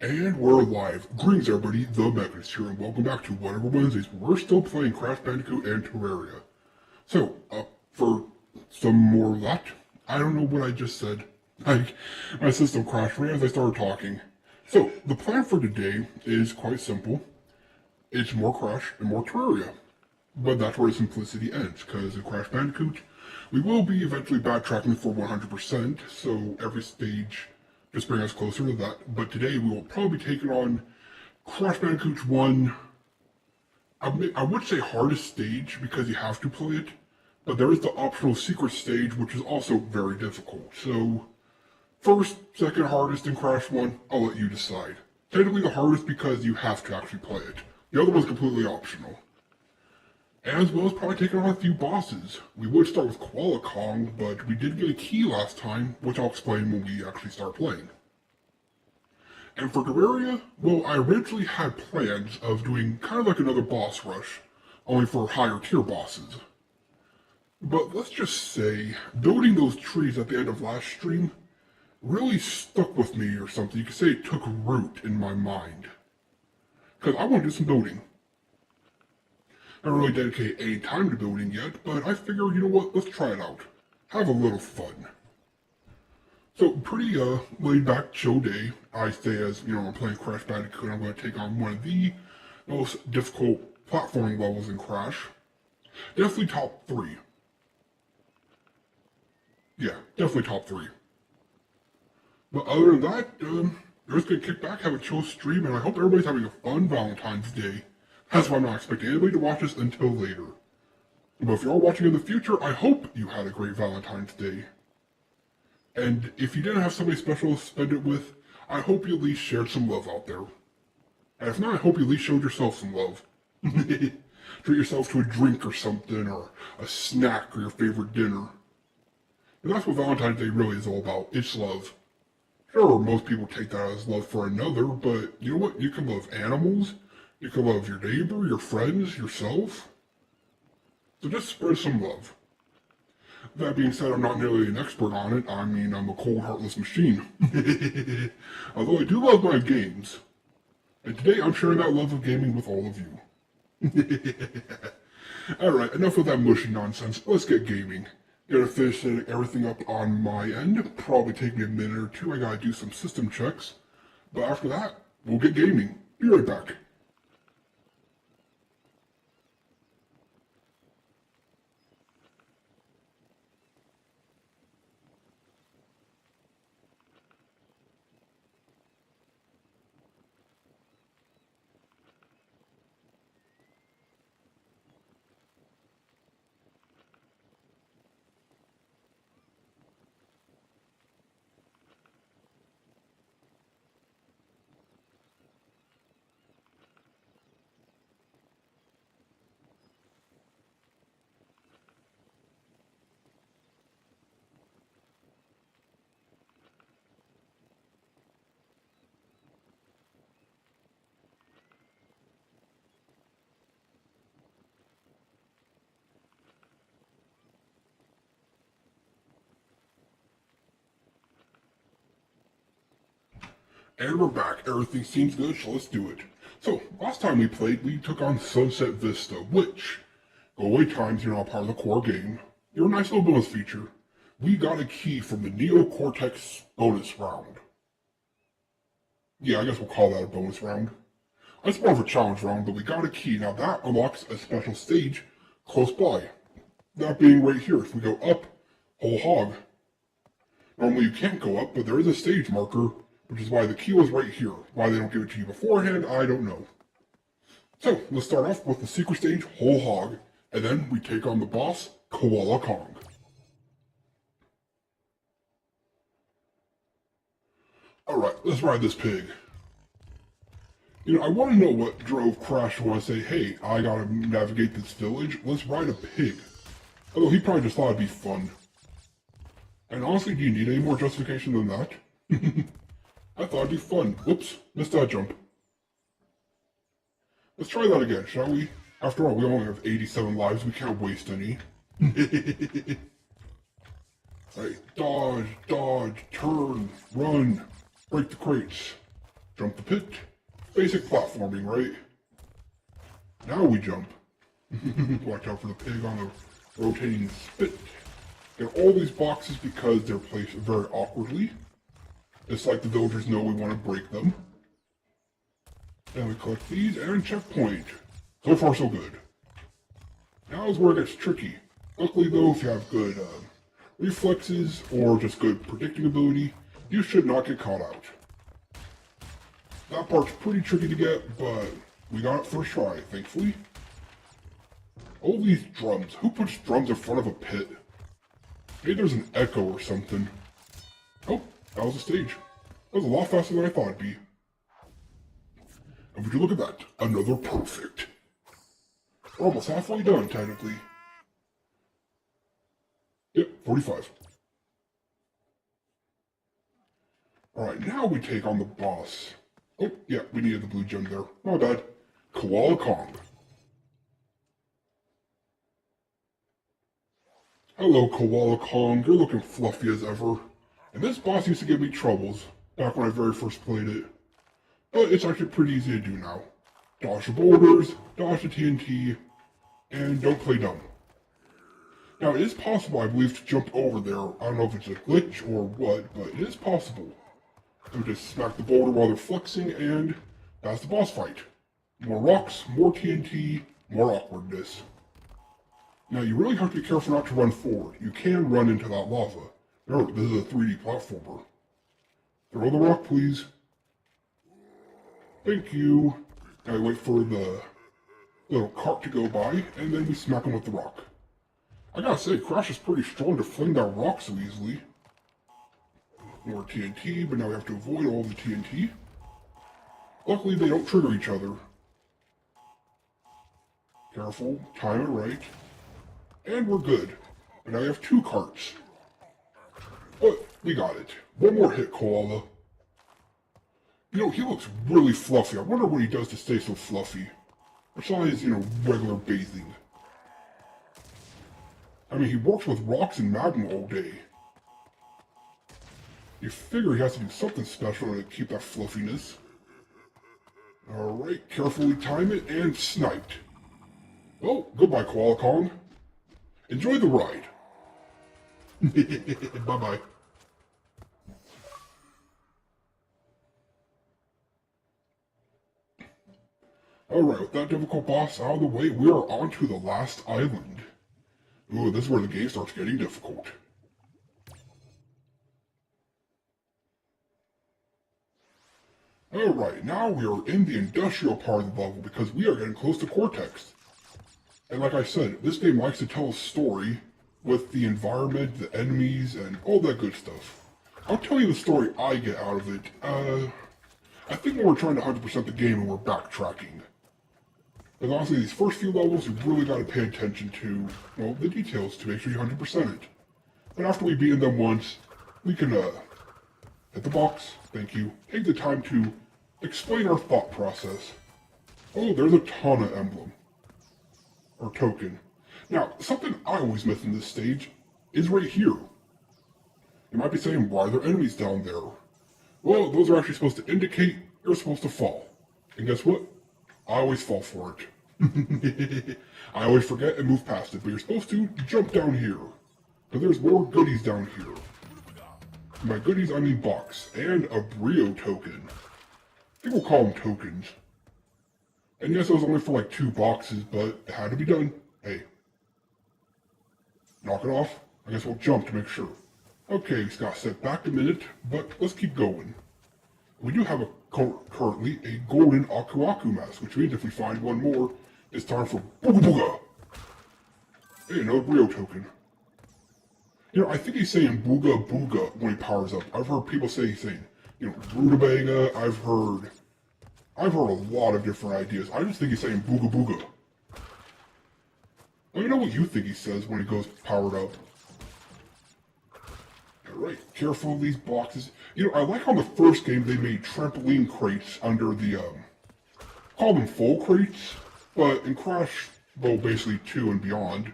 And we're live. Greetings everybody, the Mechanist here, and welcome back to Whatever Wednesdays. We're still playing Crash Bandicoot and Terraria. So, for some more of that, I don't know what I just said. My system crashed right as I started talking. So, the plan for today is quite simple. It's more Crash and more Terraria. But that's where the simplicity ends, because in Crash Bandicoot, we will be eventually backtracking for 100%, so every stage just bring us closer to that. But today we will probably be taking on Crash Bandicoot's one, I would say hardest stage because you have to play it, but there is the optional secret stage which is also very difficult. So first, second hardest in Crash 1, I'll let you decide. Technically the hardest because you have to actually play it. The other one's completely optional. As well as probably taking on a few bosses. We would start with Koala Kong, but we did get a key last time, which I'll explain when we actually start playing. And for Terraria, well, I originally had plans of doing kind of like another boss rush, only for higher tier bosses. But let's just say, building those trees at the end of last stream really stuck with me or something. You could say it took root in my mind. Because I want to do some building. I don't really dedicate any time to building yet, but I figure, you know what, let's try it out. Have a little fun. So, pretty laid back, chill day. I say as, you know, I'm playing Crash Bandicoot, I'm going to take on one of the most difficult platforming levels in Crash. Definitely top 3. Yeah, definitely top 3. But other than that, we're just going to kick back, have a chill stream, and I hope everybody's having a fun Valentine's Day. That's why I'm not expecting anybody to watch this until later. But if you're all watching in the future, I hope you had a great Valentine's Day. And if you didn't have somebody special to spend it with, I hope you at least shared some love out there. And if not, I hope you at least showed yourself some love. Treat yourself to a drink or something, or a snack, or your favorite dinner. And that's what Valentine's Day really is all about. It's love. Sure, most people take that as love for another, but you know what? You can love animals. You can love your neighbor, your friends, yourself. So just spread some love. That being said, I'm not nearly an expert on it. I mean, I'm a cold, heartless machine. Although I do love my games. And today I'm sharing that love of gaming with all of you. Alright, enough of that mushy nonsense. Let's get gaming. Gotta finish setting everything up on my end. Probably take me a minute or two. I gotta do some system checks. But after that, we'll get gaming. Be right back. And we're back. Everything seems good, so let's do it. So, last time we played, we took on Sunset Vista, which, go-away times, you're not part of the core game. You're a nice little bonus feature. We got a key from the Neo Cortex bonus round. Yeah, I guess we'll call that a bonus round. It's more of a challenge round, but we got a key. Now that unlocks a special stage close by. That being right here. If we go up, whole hog. Normally you can't go up, but there is a stage marker, which is why the key was right here. Why they don't give it to you beforehand, I don't know. So, let's start off with the secret stage, Whole Hog, and then we take on the boss, Koala Kong. Alright, let's ride this pig. You know, I want to know what drove Crash to want to say, hey, I gotta navigate this village, let's ride a pig. Although he probably just thought it'd be fun. And honestly, do you need any more justification than that? I thought it'd be fun. Whoops, missed that jump. Let's try that again, shall we? After all, we only have 87 lives, we can't waste any. Right, dodge, dodge, turn, run, break the crates. Jump the pit. Basic platforming, right? Now we jump. Watch out for the pig on the rotating spit. Get all these boxes because they're placed very awkwardly. It's like the villagers know we want to break them. And we collect these and checkpoint. So far so good. Now is where it gets tricky. Luckily though, if you have good reflexes or just good predicting ability, you should not get caught out. That part's pretty tricky to get, but we got it first try, thankfully. All these drums. Who puts drums in front of a pit? Maybe there's an echo or something. Oh, that was a stage. That was a lot faster than I thought it'd be. And would you look at that? Another perfect. We're almost halfway done, technically. Yep, 45. Alright, now we take on the boss. Oh, yeah, we needed the blue gem there. My bad. Koala Kong. Hello, Koala Kong. You're looking fluffy as ever. And this boss used to give me troubles back when I very first played it. But it's actually pretty easy to do now. Dodge the boulders, dodge the TNT, and don't play dumb. Now, it is possible, I believe, to jump over there. I don't know if it's a glitch or what, but it is possible. So just smack the boulder while they're flexing, and that's the boss fight. More rocks, more TNT, more awkwardness. Now, you really have to be careful not to run forward. You can run into that lava. Remember, this is a 3D platformer. Throw the rock, please. Thank you. Now we wait for the little cart to go by, and then we smack him with the rock. I gotta say, Crash is pretty strong to fling that rock so easily. More TNT, but now we have to avoid all the TNT. Luckily, they don't trigger each other. Careful, time it right. And we're good. But now we have 2 carts. But we got it. One more hit, Koala. You know, he looks really fluffy. I wonder what he does to stay so fluffy. Besides, you know, regular bathing. I mean, he works with rocks and magma all day. You figure he has to do something special to keep that fluffiness. Alright, carefully time it and sniped. Well, goodbye, Koala Kong. Enjoy the ride. Bye-bye. Alright, with that difficult boss out of the way, we are on to the last island. Ooh, this is where the game starts getting difficult. Alright, now we are in the industrial part of the level because we are getting close to Cortex. And like I said, this game likes to tell a story with the environment, the enemies, and all that good stuff. I'll tell you the story I get out of it. I think we're trying to 100% the game and we're backtracking. But honestly, these first few levels, you've really got to pay attention to, well, the details to make sure you 100% it. But after we've beaten them once, we can, hit the box, thank you, take the time to explain our thought process. Oh, there's a Tana emblem. Or token. Now, something I always miss in this stage is right here. You might be saying, why are there enemies down there? Well, those are actually supposed to indicate you're supposed to fall. And guess what? I always fall for it. I always forget and move past it, but you're supposed to jump down here. But there's more goodies down here. By goodies, I mean box, and a Brio token. People call them tokens. And yes, it was only for like 2 boxes, but it had to be done. Hey. Knock it off. I guess we'll jump to make sure. Okay, we got set back a minute, but let's keep going. We do have currently a golden Aku Aku mask, which means if we find one more, it's time for Booga Booga! Hey, another Brio token. You know, I think he's saying Booga Booga when he powers up. I've heard people say he's saying, you know, Rutabaga. I've heard a lot of different ideas. I just think he's saying Booga Booga. Let me know what you think he says when he goes powered up. Alright, careful of these boxes. You know, I like how in the first game they made trampoline crates under the, call them full crates, but in Crash, well, basically 2 and beyond,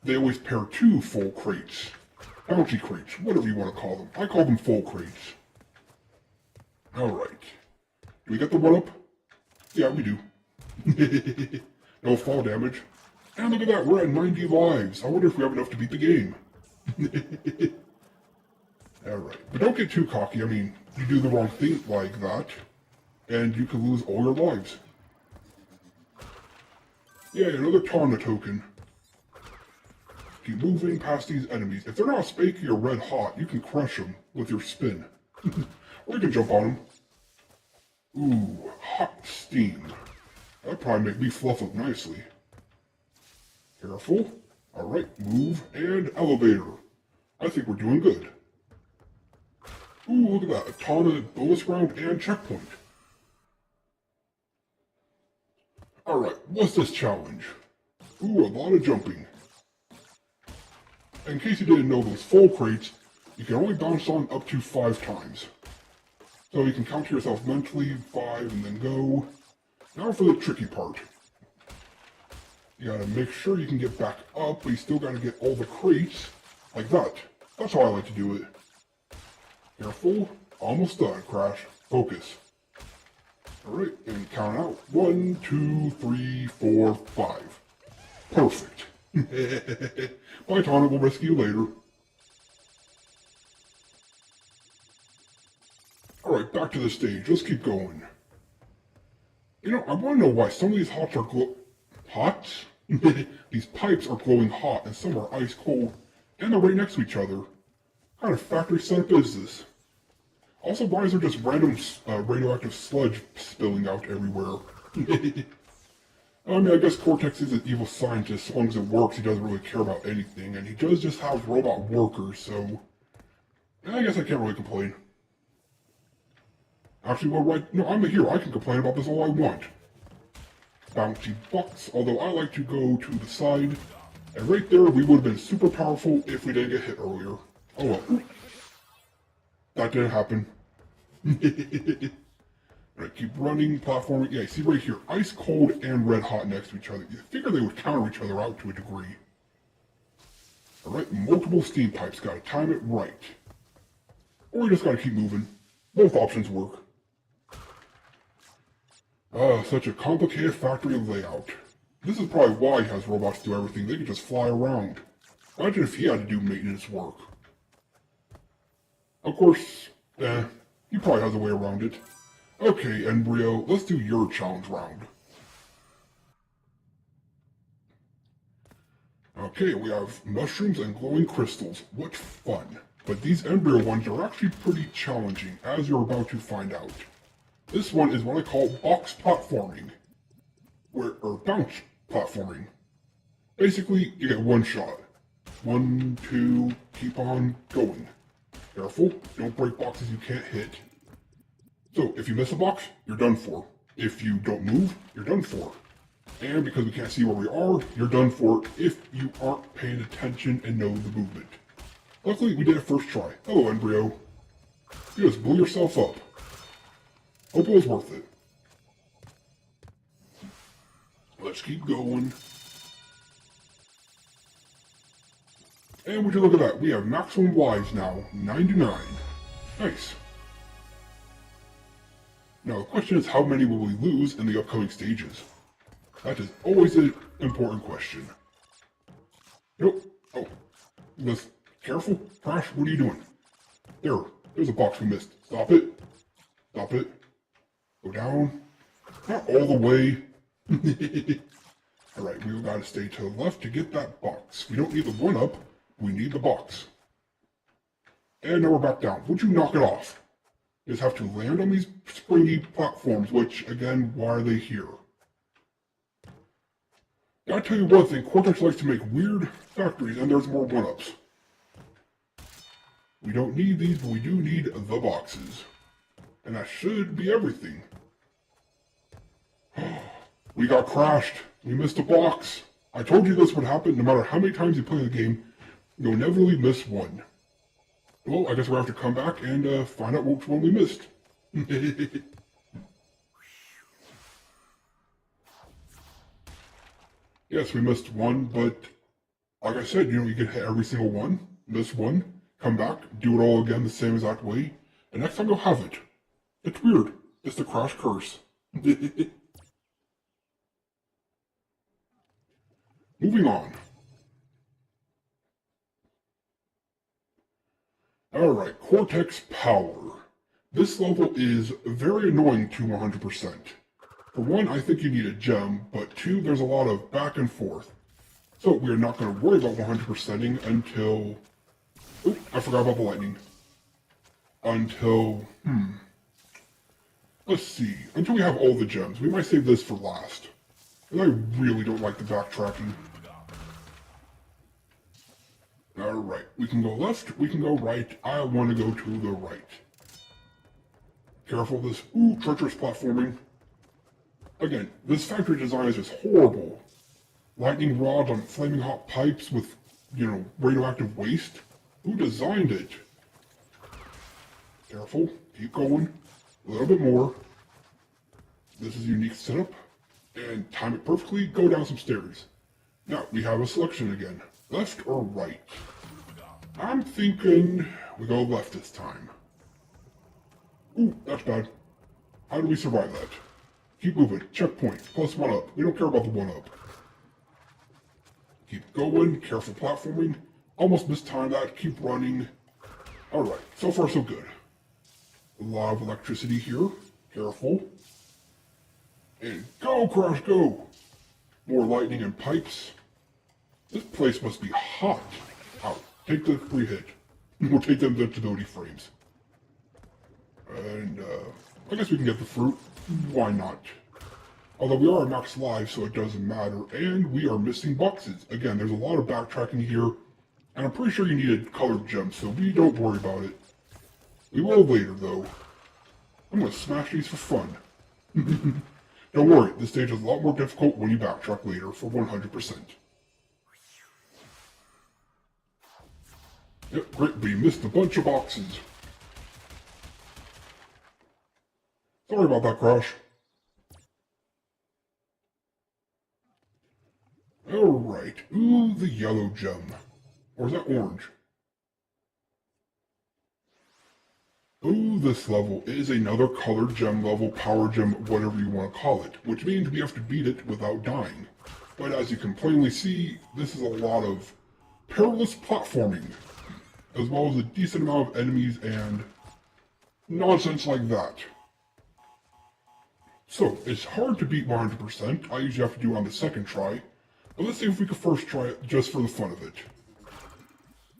they always pair 2 full crates. Bounty crates, whatever you want to call them. I call them full crates. Alright. Do we get the 1-up? Yeah, we do. No fall damage. And look at that, we're at 90 lives. I wonder if we have enough to beat the game. Alright, but don't get too cocky. I mean, you do the wrong thing like that, and you can lose all your lives. Yeah, another Tawna token. Keep moving past these enemies. If they're not spaky or red hot, you can crush them with your spin. Or you can jump on them. Ooh, hot steam. That'd probably make me fluff up nicely. Careful. Alright, move and elevator. I think we're doing good. Ooh, look at that. A Tawna bonus round and checkpoint. Alright, what's this challenge? Ooh, a lot of jumping. In case you didn't know, those full crates, you can only bounce on up to 5 times. So you can count to yourself mentally, 5 and then go. Now for the tricky part. You gotta make sure you can get back up, but you still gotta get all the crates, like that. That's how I like to do it. Careful, almost done, Crash. Focus. Alright, and count out. 1, 2, 3, 4, 5. Perfect. Bye, Tawna, we'll rescue you later. Alright, back to the stage. Let's keep going. You know, I want to know why some of these hots are Hots? These pipes are glowing hot and some are ice cold, and they're right next to each other. What kind of factory setup is this? Also, why is there just random radioactive sludge spilling out everywhere? I mean, I guess Cortex is an evil scientist. As long as it works, he doesn't really care about anything, and he does just have robot workers, so I guess I can't really complain. Actually, well, right, no, I'm a hero. I can complain about this all I want. Bouncy bucks, although I like to go to the side. And right there, we would have been super powerful if we didn't get hit earlier. Oh well. That didn't happen. Alright, keep running, platforming. Yeah, see right here, ice cold and red hot next to each other. You figure they would counter each other out to a degree. Alright, multiple steam pipes, gotta time it right. Or you just gotta keep moving. Both options work. Such a complicated factory layout. This is probably why he has robots do everything. They can just fly around. Imagine if he had to do maintenance work. Of course, he probably has a way around it. Okay, Embryo, let's do your challenge round. Okay, we have mushrooms and glowing crystals. What fun. But these embryo ones are actually pretty challenging, as you're about to find out. This one is what I call box platforming, or bounce platforming. Basically, you get one shot. 1, 2, keep on going. Careful, don't break boxes you can't hit. So, if you miss a box, you're done for. If you don't move, you're done for. And because we can't see where we are, you're done for if you aren't paying attention and know the movement. Luckily, we did it first try. Hello, Embryo. You just blew yourself up. Hope it was worth it. Let's keep going. And would you look at that, we have maximum lives now, 99. Nice. Now the question is, how many will we lose in the upcoming stages? That is always an important question. Nope. Oh. Let's careful. Crash, what are you doing? There's a box we missed. Stop it. Stop it. Go down. Not all the way. Alright, we gotta stay to the left to get that box. We don't need the 1-up, we need the box. And now we're back down. Would you knock it off? You just have to land on these springy platforms, which, again, why are they here? Gotta tell you one thing, Cortex likes to make weird factories, and there's more 1-ups. We don't need these, but we do need the boxes. And that should be everything. We got crashed. We missed a box. I told you this would happen. No matter how many times you play the game, you'll inevitably miss one. Well, I guess we'll have to come back and find out which one we missed. Yes, we missed one, but like I said, you can hit every single one, miss one, come back, do it all again the same exact way, and next time you'll have it. It's weird. It's the crash curse. Moving on. Alright, Cortex Power. This level is very annoying to 100%. For one, I think you need a gem, but two, there's a lot of back and forth. So we're not going to worry about 100%ing until... Oop, I forgot about the lightning. Until... Let's see. Until we have all the gems. We might save this for last. And I really don't like the backtracking. Alright, we can go left, we can go right. I want to go to the right. Careful this. Ooh, treacherous platforming. Again, this factory design is just horrible. Lightning rods on flaming hot pipes with, radioactive waste. Who designed it? Careful, keep going. A little bit more. This is a unique setup. And time it perfectly, go down some stairs. Now, we have a selection again. Left or right? I'm thinking we go left this time. Ooh, that's bad. How do we survive that? Keep moving. Checkpoint. Plus 1 up. We don't care about the 1 up. Keep going. Careful platforming. Almost mistimed that. Keep running. Alright. So far so good. A lot of electricity here. Careful. And go, Crash, go! More lightning and pipes. This place must be hot. Ow. Take the free hit. We'll take them invincibility frames. And, I guess we can get the fruit. Why not? Although we are at max life, so it doesn't matter. And we are missing boxes. Again, there's a lot of backtracking here. And I'm pretty sure you need a colored gem, so we don't worry about it. We will later, though. I'm gonna smash these for fun. Don't worry, this stage is a lot more difficult when you backtrack later for 100%. Yep, great, we missed a bunch of boxes. Sorry about that, Crash. Alright, ooh, the yellow gem. Or is that orange? Ooh, this level is another colored gem level, power gem, whatever you want to call it, which means we have to beat it without dying. But as you can plainly see, this is a lot of perilous platforming, as well as a decent amount of enemies and nonsense like that. So, it's hard to beat 100%, I usually have to do it on the second try, but let's see if we can first try it just for the fun of it.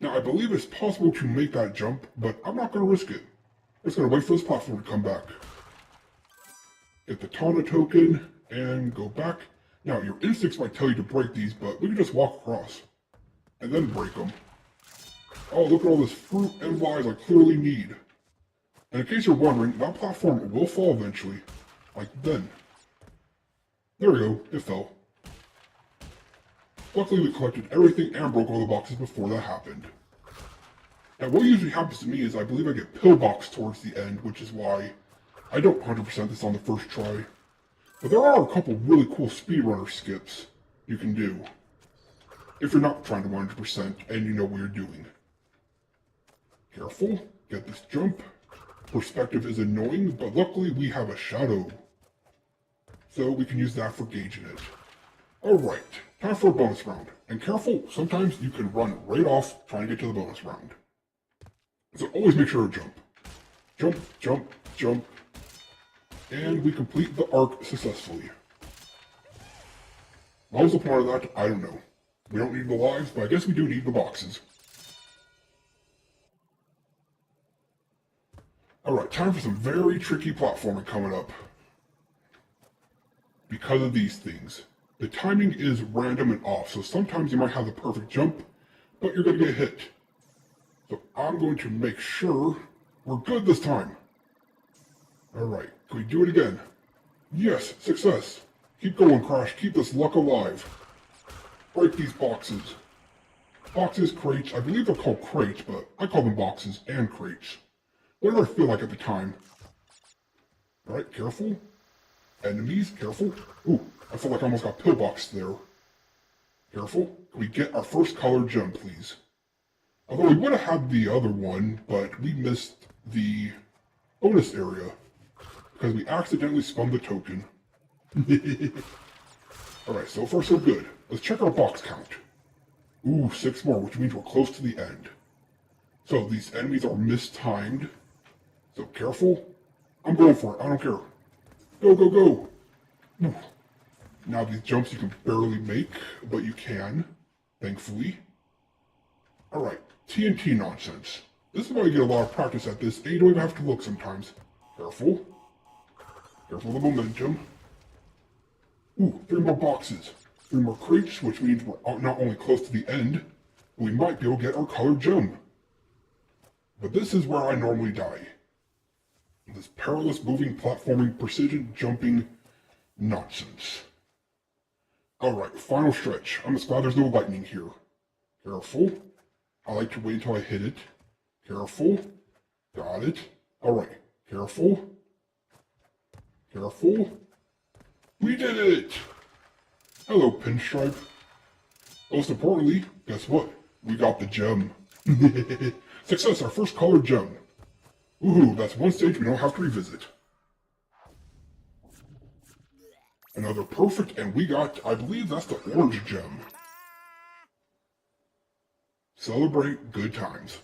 Now, I believe it's possible to make that jump, but I'm not going to risk it. I'm just going to wait for this platform to come back. Get the Tana token, and go back. Now, your instincts might tell you to break these, but we can just walk across. And then break them. Oh, look at all this fruit and lives I clearly need. And in case you're wondering, that platform will fall eventually. Like then. There we go, it fell. Luckily we collected everything and broke all the boxes before that happened. Now what usually happens to me is I believe I get pillboxed towards the end, which is why I don't 100% this on the first try. But there are a couple really cool speedrunner skips you can do. If you're not trying to 100% and you know what you're doing. Careful, get this jump. Perspective is annoying, but luckily we have a shadow. So we can use that for gauging it. Alright, time for a bonus round. And careful, sometimes you can run right off trying to get to the bonus round. So always make sure to jump. Jump, jump, jump. And we complete the arc successfully. What was the point of that? I don't know. We don't need the lives, but I guess we do need the boxes. Alright, time for some very tricky platforming coming up. Because of these things. The timing is random and off, so sometimes you might have the perfect jump, but you're going to get hit. So I'm going to make sure we're good this time. Alright, can we do it again? Yes, success. Keep going, Crash, keep this luck alive. Break these boxes. Boxes, crates, I believe they're called crates, but I call them boxes and crates. Whatever I feel like at the time. Alright, careful. Enemies, careful. Ooh, I feel like I almost got pillboxed there. Careful. Can we get our first colored gem, please? Although we would have had the other one, but we missed the bonus area. because we accidentally spun the token. Alright, so far so good. Let's check our box count. Ooh, 6 more, which means we're close to the end. So these enemies are mistimed. So careful. I'm going for it, I don't care. Go, go, go! Ooh. Now these jumps you can barely make, but you can, thankfully. Alright, TNT nonsense. This is why you get a lot of practice at this, and you don't even have to look sometimes. Careful. Careful of the momentum. Ooh, 3 more boxes. 3 more crates, which means we're not only close to the end, but we might be able to get our colored gem. But this is where I normally die. This perilous moving, platforming, precision jumping nonsense. Alright, final stretch. I'm just glad there's no lightning here. Careful. I like to wait until I hit it. Careful. Got it. Alright, careful. Careful. We did it! Hello, Pinstripe. Most importantly, guess what? We got the gem. Success, our first colored gem. Woohoo, that's one stage we don't have to revisit. Another perfect, and we got, I believe that's the orange gem. Celebrate good times.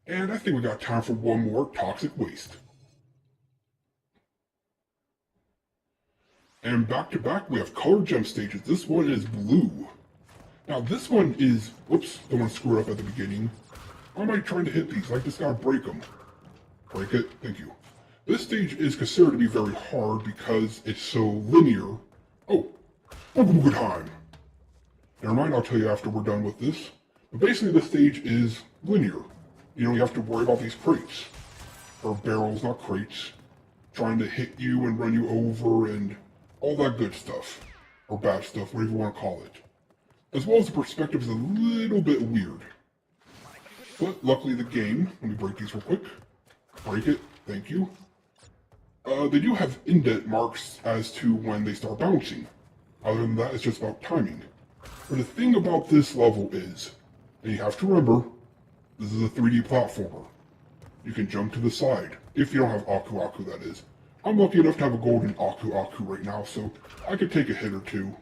And I think we got time for one more toxic waste. And back to back, we have colored gem stages. This one is blue. Now this one is, whoops, the one screwed up at the beginning. Why am I trying to hit these? I just gotta break them. Break it, thank you. This stage is considered to be very hard because it's so linear. Oh, good time. Never mind, I'll tell you after we're done with this. But basically this stage is linear. You don't have to worry about these crates. Or barrels, not crates. Trying to hit you and run you over and all that good stuff. Or bad stuff, whatever you want to call it. As well as the perspective is a little bit weird. But luckily the game, let me break these real quick. Break it, thank you. They do have indent marks as to when they start bouncing. Other than that, it's just about timing. But the thing about this level is, and you have to remember, this is a 3D platformer. You can jump to the side, if you don't have Aku Aku, that is. I'm lucky enough to have a golden Aku Aku right now, so I could take a hit or two.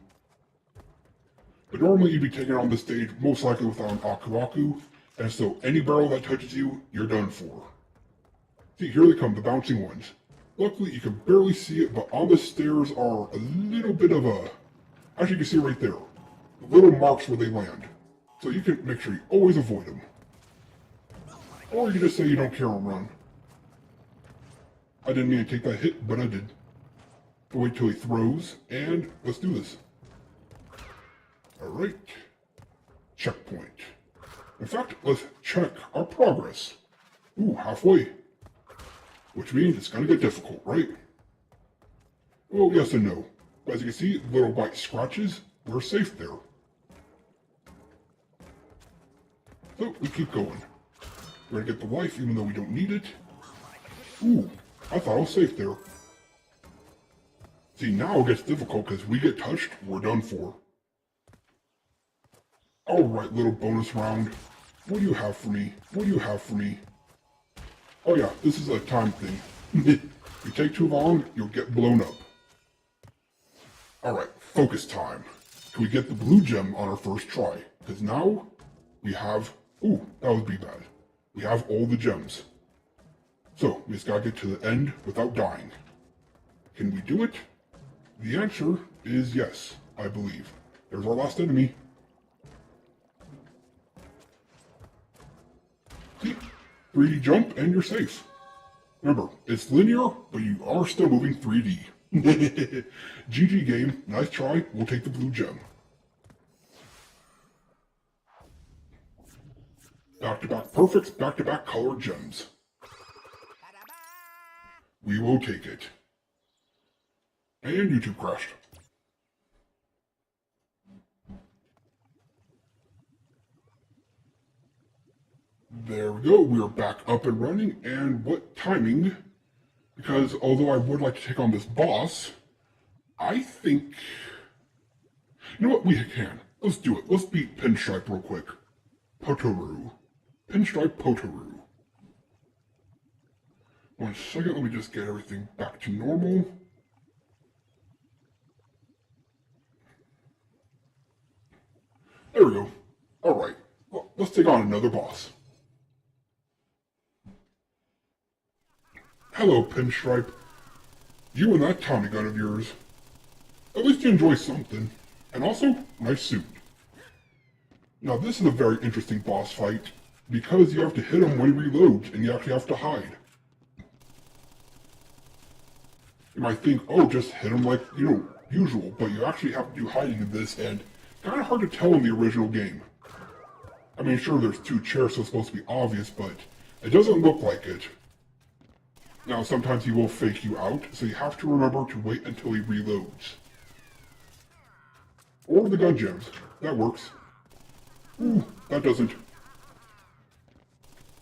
But normally you'd be taken on the stage most likely without an Aku Aku, and so any barrel that touches you, you're done for. See, here they come, the bouncing ones. Luckily you can barely see it, but on the stairs are a little bit of a, as you can see right there, little marks where they land. So you can make sure you always avoid them. Or you can just say you don't care and run. I didn't mean to take that hit, but I did. But wait till he throws, and let's do this. Alright. Checkpoint. In fact, let's check our progress. Ooh, halfway. Which means it's gonna get difficult, right? Well, yes and no. But as you can see, little white scratches, we're safe there. So, we keep going. We're gonna get the life even though we don't need it. Ooh, I thought I was safe there. See, now it gets difficult because we get touched, we're done for. Alright, little bonus round. What do you have for me? What do you have for me? Oh yeah, this is a time thing. If you take too long, you'll get blown up. Alright, focus time. Can we get the blue gem on our first try? Because now, we have... Ooh, that would be bad. We have all the gems. So, we just gotta get to the end without dying. Can we do it? The answer is yes, I believe. There's our last enemy. See? 3D jump and you're safe. Remember, it's linear, but you are still moving 3D. GG game, nice try, we'll take the blue gem. Back-to-back perfects, back-to-back colored gems. We will take it. And YouTube crashed. There we go, we are back up and running, and what timing, because although I would like to take on this boss, I think, you know what, we can. Let's do it. Let's beat Pinstripe real quick. Potoru. Pinstripe Potoru. 1 second, let me just get everything back to normal. There we go. Alright, well, let's take on another boss. Hello, Pinstripe. You and that Tommy gun of yours. At least you enjoy something. And also, nice suit. Now this is a very interesting boss fight, because you have to hit him when he reloads, and you actually have to hide. You might think, oh, just hit him like, usual, but you actually have to do hiding in this, and kind of hard to tell in the original game. I mean, sure, there's 2 chairs, so it's supposed to be obvious, but it doesn't look like it. Now, sometimes he will fake you out, so you have to remember to wait until he reloads. Or the gun gems. That works. Ooh, that doesn't.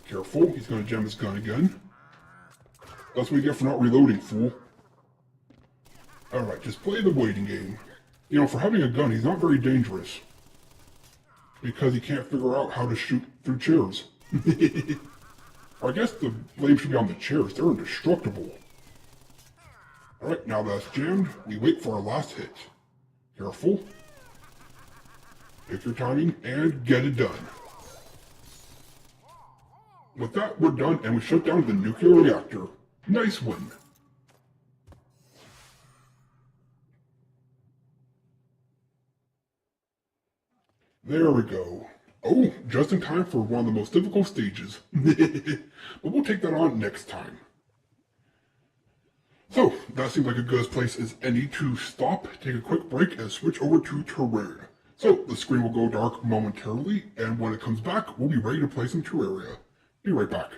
Careful, he's gonna gem his gun again. That's what you get for not reloading, fool. Alright, just play the waiting game. For having a gun, he's not very dangerous. Because he can't figure out how to shoot through chairs. Or I guess the blame should be on the chairs, they're indestructible. Alright, now that's jammed, we wait for our last hit. Careful. Pick your timing, and get it done. With that, we're done, and we shut down the nuclear reactor. Nice one. There we go. Oh, just in time for one of the most difficult stages. But we'll take that on next time. So, that seems like a good place as any to stop, take a quick break, and switch over to Terraria. So, the screen will go dark momentarily, and when it comes back, we'll be ready to play some Terraria. Be right back.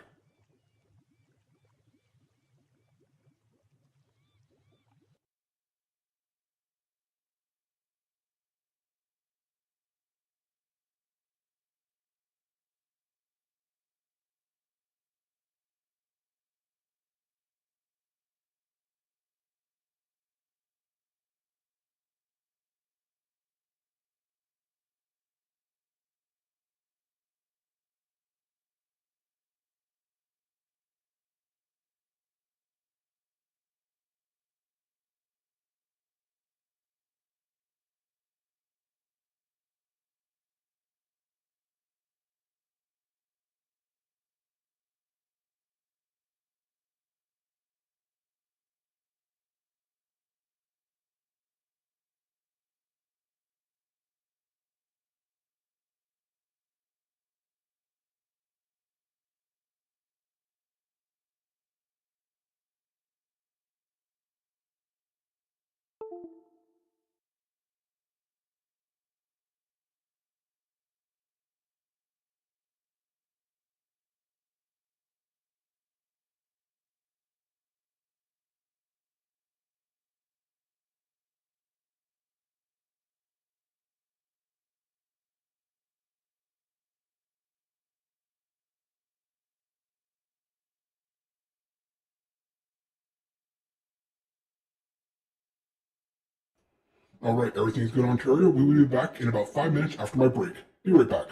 Alright, everything's good on Terraria. We will be back in about 5 minutes after my break. Be right back.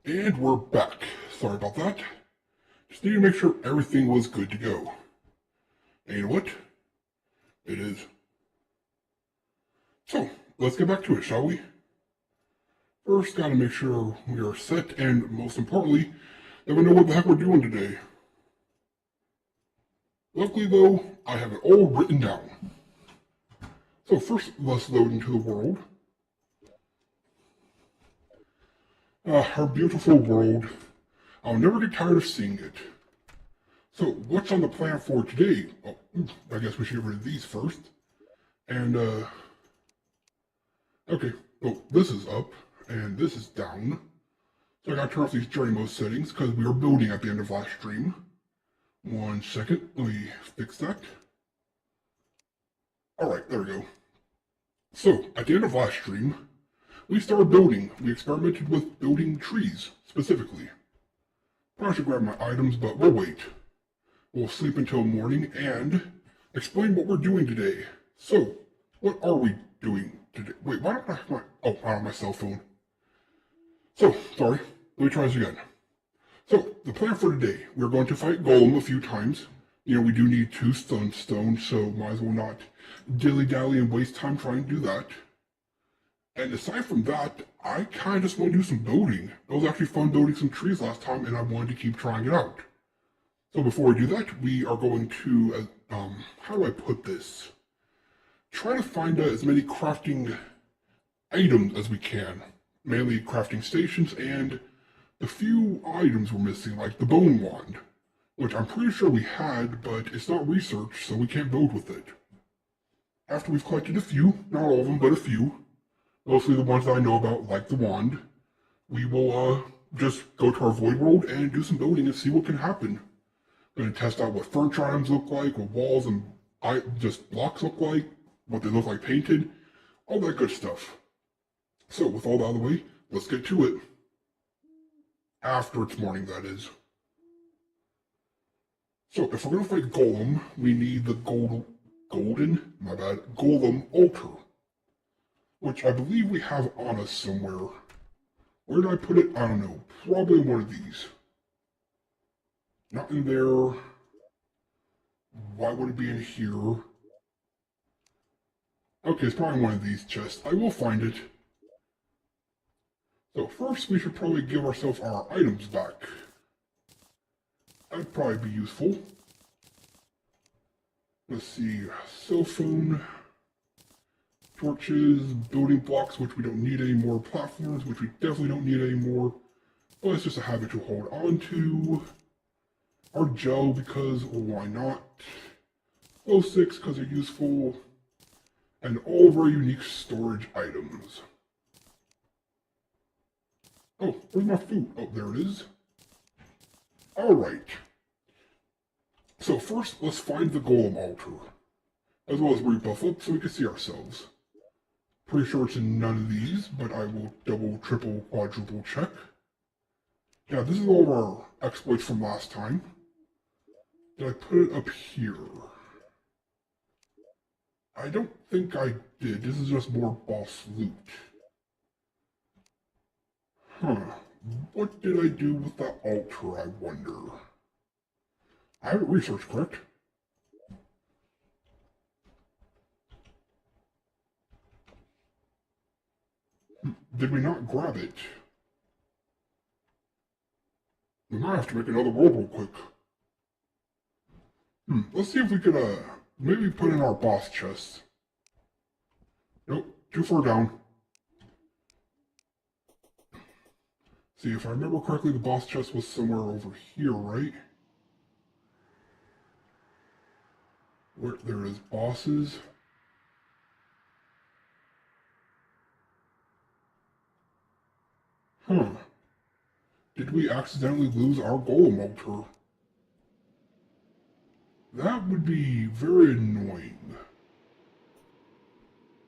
And we're back. Sorry about that. Just need to make sure everything was good to go. And you know what? It is. So, let's get back to it, shall we? First, gotta make sure we are set, and most importantly, that we know what the heck we're doing today. Luckily though, I have it all written down. So first, let's load into the world. Our beautiful world. I'll never get tired of seeing it. So, what's on the plan for today? Oh, I guess we should get rid of these first. And, okay. Oh, this is up, and this is down. So I gotta turn off these journey mode settings, because we are building at the end of last stream. 1 second, let me fix that. Alright, there we go. So, at the end of last stream, we started building. We experimented with building trees, specifically. Probably should grab my items, but we'll wait. We'll sleep until morning and explain what we're doing today. So, what are we doing today? Wait, why don't I have my... Oh, I have my cell phone. So, sorry. Let me try this again. So, the plan for today, we're going to fight Golem a few times. You know, we do need 2 stone, so might as well not dilly-dally and waste time trying to do that. And aside from that, I kind of just want to do some building. It was actually fun building some trees last time, and I wanted to keep trying it out. So before we do that, we are going to, how do I put this? Try to find as many crafting items as we can. Mainly crafting stations and the few items we're missing, like the bone wand. Which I'm pretty sure we had, but it's not researched, so we can't build with it. After we've collected a few, not all of them, but a few, mostly the ones that I know about, like the wand, we will just go to our void world and do some building and see what can happen. Going to test out what furniture items look like, what walls and just blocks look like, what they look like painted, all that good stuff. So with all that out of the way, let's get to it. After it's morning, that is. So if we're going to fight Golem, we need the golem altar, which I believe we have on us somewhere. Where did I put it? I don't know. Probably one of these. Not in there. Why would it be in here? Okay, it's probably one of these chests. I will find it. So first, we should probably give ourselves our items back. That'd probably be useful. Let's see. Cell phone. Torches, building blocks, which we don't need anymore, platforms, which we definitely don't need anymore, but it's just a habit to hold on to. Our gel, because, well, why not? Glow sticks, because they're useful, and all of our unique storage items. Oh, where's my food? Oh, there it is. Alright. So first, let's find the golem altar, as well as rebuff up so we can see ourselves. Pretty sure it's in none of these, but I will double, triple, quadruple check. Yeah, this is all of our exploits from last time. Did I put it up here? I don't think I did. This is just more boss loot. Huh. What did I do with that altar, I wonder? I haven't researched, correct? Did we not grab it? We might have to make another world real quick. Let's see if we could, maybe put in our boss chest. Nope, too far down. See, if I remember correctly, the boss chest was somewhere over here, right? Where there is bosses. Huh. Did we accidentally lose our golem altar? That would be very annoying.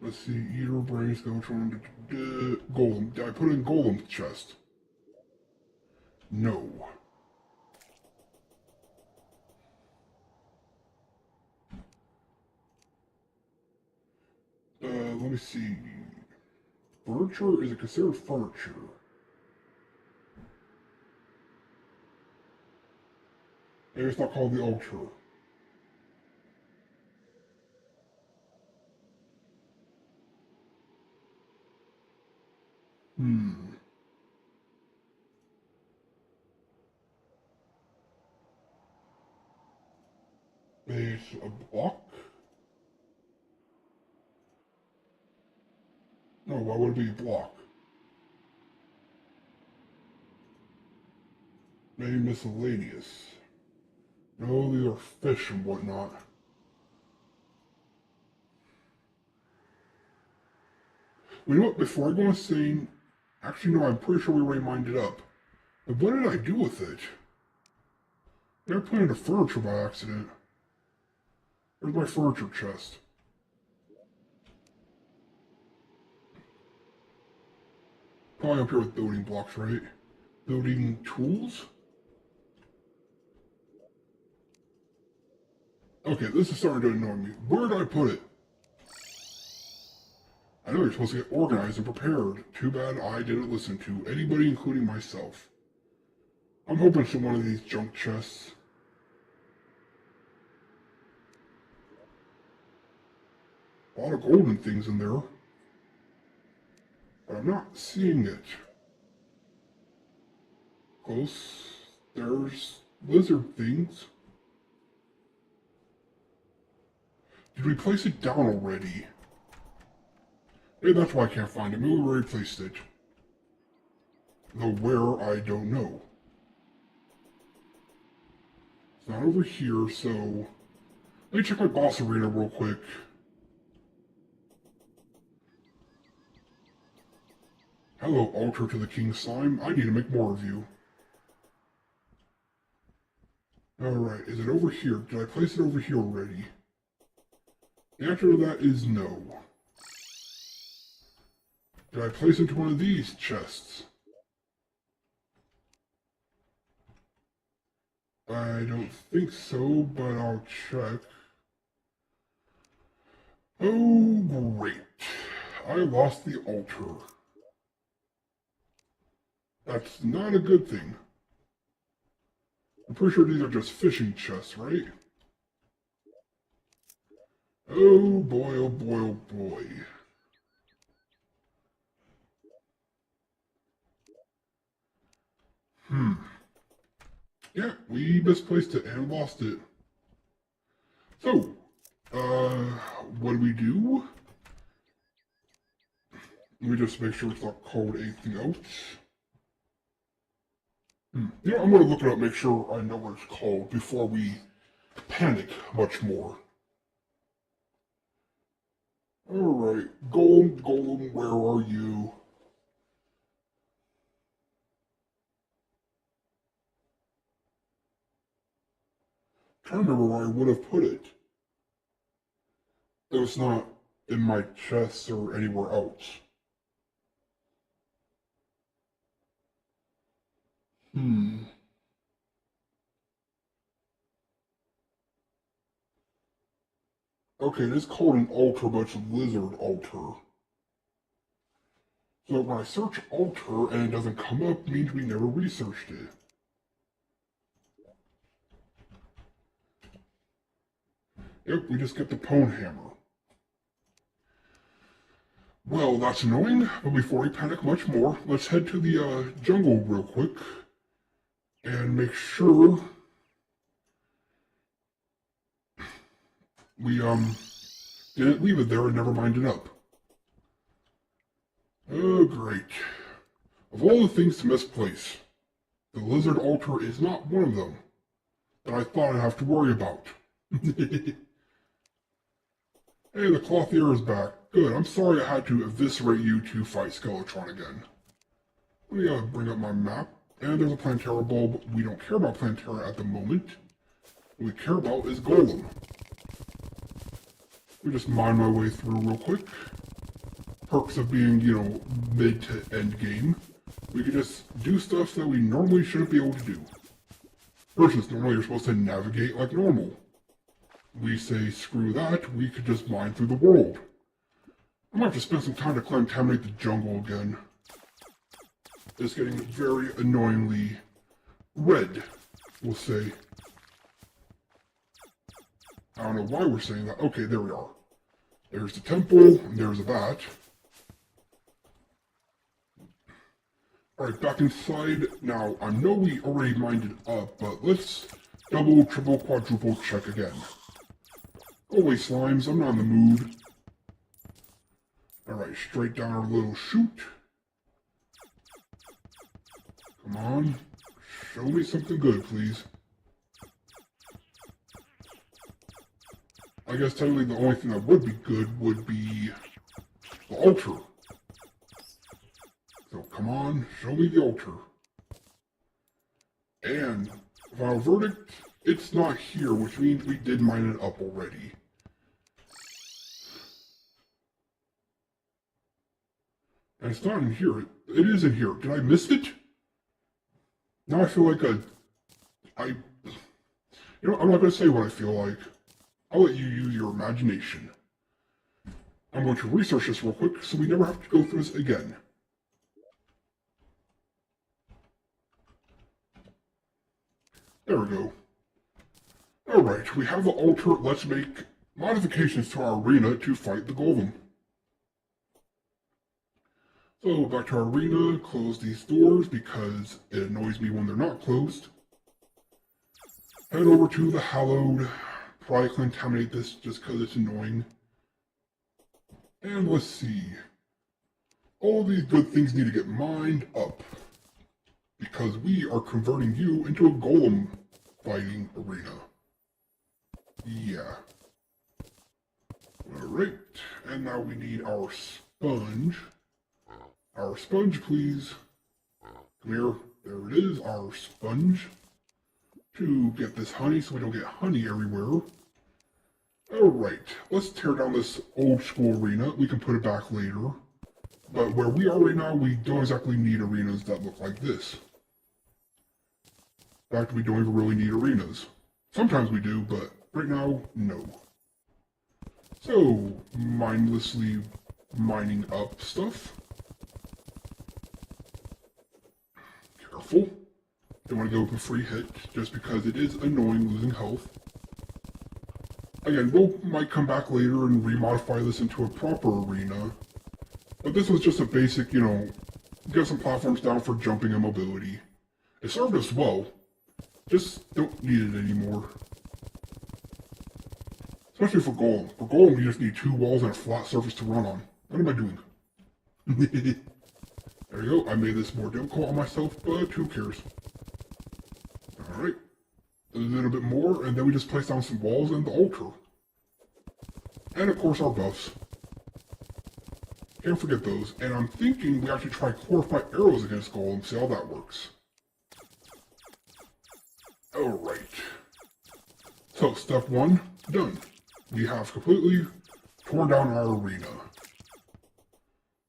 Let's see, eater brains go to golem. Did I put in golem's chest? No. Let me see. Furniture? Is it considered furniture? Maybe it's not called the altar. Maybe it's a block? No, why would it be a block? Maybe miscellaneous. No, these are fish and whatnot. You know what, before I go on saying, actually no, I'm pretty sure we already mined it up. But what did I do with it? Did I put it into furniture by accident? Where's my furniture chest? Probably up here with building blocks, right? Building tools? Okay, this is starting to annoy me. Where did I put it? I know you're supposed to get organized and prepared. Too bad I didn't listen to anybody, including myself. I'm hoping it's in one of these junk chests. A lot of golden things in there. But I'm not seeing it. Close. There's lizard things. Did we place it down already? Maybe that's why I can't find it. Maybe we already placed it. Though where, I don't know. It's not over here, so... Let me check my boss arena real quick. Hello, altar to the King Slime. I need to make more of you. Alright, is it over here? Did I place it over here already? The answer to that is no. Did I place it into one of these chests? I don't think so, but I'll check. Oh, great. I lost the altar. That's not a good thing. I'm pretty sure these are just fishing chests, right? Oh boy, oh boy, oh boy. Yeah, we misplaced it and lost it. So, what do we do? Let me just make sure it's not called anything else. You know, I'm going to look it up, make sure I know what it's called before we panic much more. Alright, Golem, where are you? I'm trying to remember where I would have put it. It was not in my chest or anywhere else. Okay, it is called an altar, but it's a lizard altar. So when I search altar and it doesn't come up, means we never researched it. Yep, we just get the pwn hammer. Well, that's annoying, but before we panic much more, let's head to the jungle real quick and make sure we didn't leave it there and never mind it up. Oh, great. Of all the things to misplace, the lizard altar is not one of them that I thought I'd have to worry about. Hey, the clothier is back. Good, I'm sorry I had to eviscerate you to fight Skeletron again. Let me bring up my map. And there's a Plantera bulb. We don't care about Plantera at the moment. What we care about is Golem. Let me just mine my way through real quick. Perks of being, you know, mid to end game. We can just do stuff that we normally shouldn't be able to do. Versus normally you're supposed to navigate like normal. We say, screw that, we could just mine through the world. I might have to spend some time to contaminate the jungle again. It's getting very annoyingly red, we'll say. I don't know why we're saying that. Okay, there we are. There's the temple, and there's that. Alright, back inside. Now, I know we already mined it up, but let's double, triple, quadruple check again. Go away, slimes. I'm not in the mood. Alright, straight down our little chute. Come on. Show me something good, please. I guess technically the only thing that would be good would be the altar. So come on, show me the altar. And final verdict, it's not here, which means we did mine it up already. And it's not in here. It is in here. Did I miss it? Now I feel like you know, I'm not going to say what I feel like. I'll let you use your imagination. I'm going to research this real quick so we never have to go through this again. There we go. Alright, we have the altar. Let's make modifications to our arena to fight the golem. So back to our arena, close these doors because it annoys me when they're not closed. Head over to the hallowed. Probably contaminate this just because it's annoying. And let's see. All these good things need to get mined up. Because we are converting you into a golem fighting arena. Yeah. Alright. And now we need our sponge. Our sponge, please. Come here. There it is, our sponge. To get this honey so we don't get honey everywhere. Alright, let's tear down this old school arena. We can put it back later. But where we are right now, we don't exactly need arenas that look like this. In fact, we don't even really need arenas. Sometimes we do, but right now, no. So, mindlessly mining up stuff. Careful. Don't want to go with a free hit, just because it is annoying losing health. Again, might come back later and remodify this into a proper arena. But this was just a basic, you know, get some platforms down for jumping and mobility. It served us well. Just don't need it anymore. Especially for Golem. For Golem, you just need 2 walls and a flat surface to run on. What am I doing? There you go. I made this more difficult on myself, but who cares? Alright. A little bit more, and then we just place down some walls and the altar. And of course our buffs. Can't forget those. And I'm thinking we actually try Chlorophyte arrows against Golem, see how that works. Alright. So, step 1, done. We have completely torn down our arena.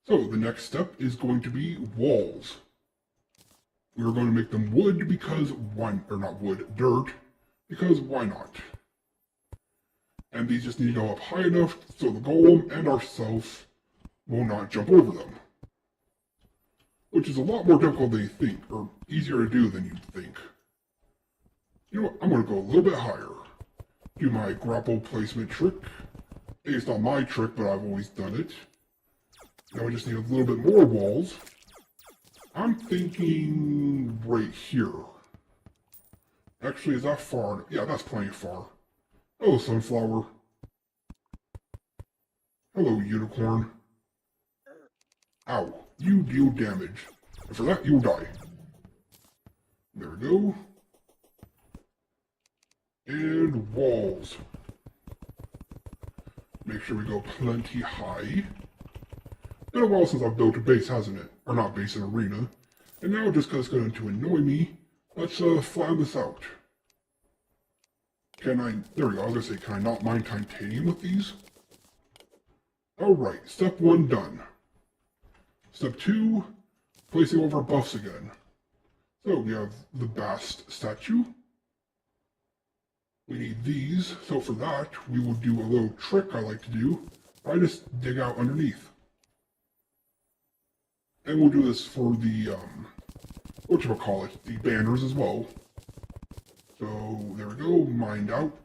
So, the next step is going to be walls. We're going to make them wood because dirt, because why not? And these just need to go up high enough so the golem and ourselves will not jump over them. Which is a lot more difficult than you think, or easier to do than you'd think. You know what, I'm going to go a little bit higher. Do my grapple placement trick. It's not my trick, but I've always done it. Now we just need a little bit more walls. I'm thinking right here. Actually, is that far? Yeah, that's plenty far. Hello, sunflower. Hello, unicorn. Ow, you deal damage. And for that, you'll die. There we go. And walls. Make sure we go plenty high. Been a while since I've built a base, hasn't it? Or not base, an arena. And now, just because it's going to annoy me, let's flatten this out. Can I... There we go, I was going to say, can I not mine titanium with these? Alright, step 1 done. Step 2, placing over buffs again. So we have the Bast statue. We need these, so for that, we will do a little trick I like to do. I just dig out underneath. And we'll do this for the, whatchamacallit, the banners as well. So, there we go, mined out.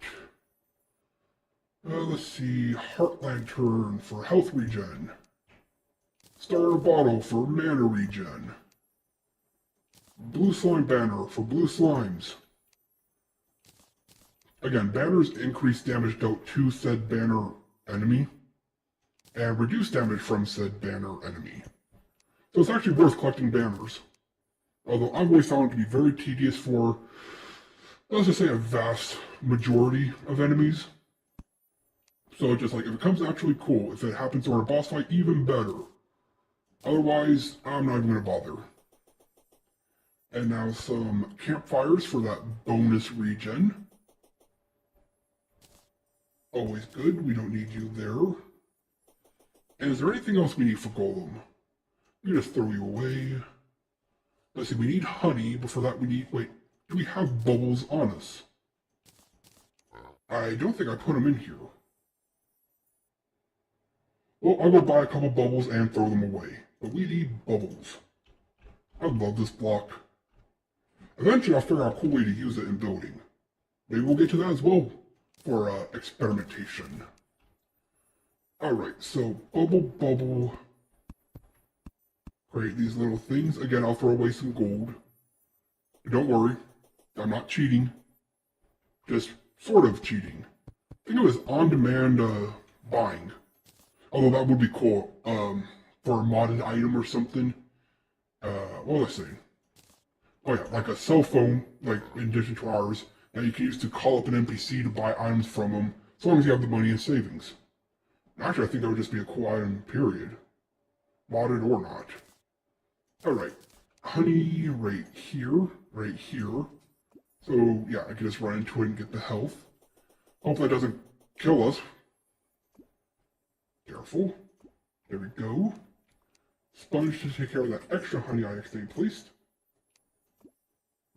Let's see, Heart Lantern for health regen. Star Bottle for mana regen. Blue Slime Banner for blue slimes. Again, banners increase damage dealt to said banner enemy, and reduce damage from said banner enemy. So it's actually worth collecting banners. Although I've always found it to be very tedious for, let's just say, a vast majority of enemies. So just like, if it comes naturally, cool. If it happens during a boss fight, even better. Otherwise, I'm not even going to bother. And now some campfires for that bonus regen. Always good, we don't need you there. And is there anything else we need for Golem? We just throw you away. Let's see, we need honey, but for that we need, wait, do we have bubbles on us? I don't think I put them in here. Well, I'll go buy a couple bubbles and throw them away. But we need bubbles. I love this block. Eventually I'll figure out a cool way to use it in building. Maybe we'll get to that as well for experimentation. Alright, so bubble. Create these little things. Again, I'll throw away some gold. Don't worry, I'm not cheating. Just sort of cheating. I think it was on-demand buying. Although that would be cool, for a modded item or something. What was I saying? Oh yeah, like a cell phone, like in addition to ours, that you can use to call up an NPC to buy items from them, as long as you have the money in savings. Actually, I think that would just be a cool item, period. Modded or not. Alright, honey right here. So yeah, I can just run into it and get the health. Hopefully it doesn't kill us. Careful. There we go. Sponge to take care of that extra honey I accidentally placed.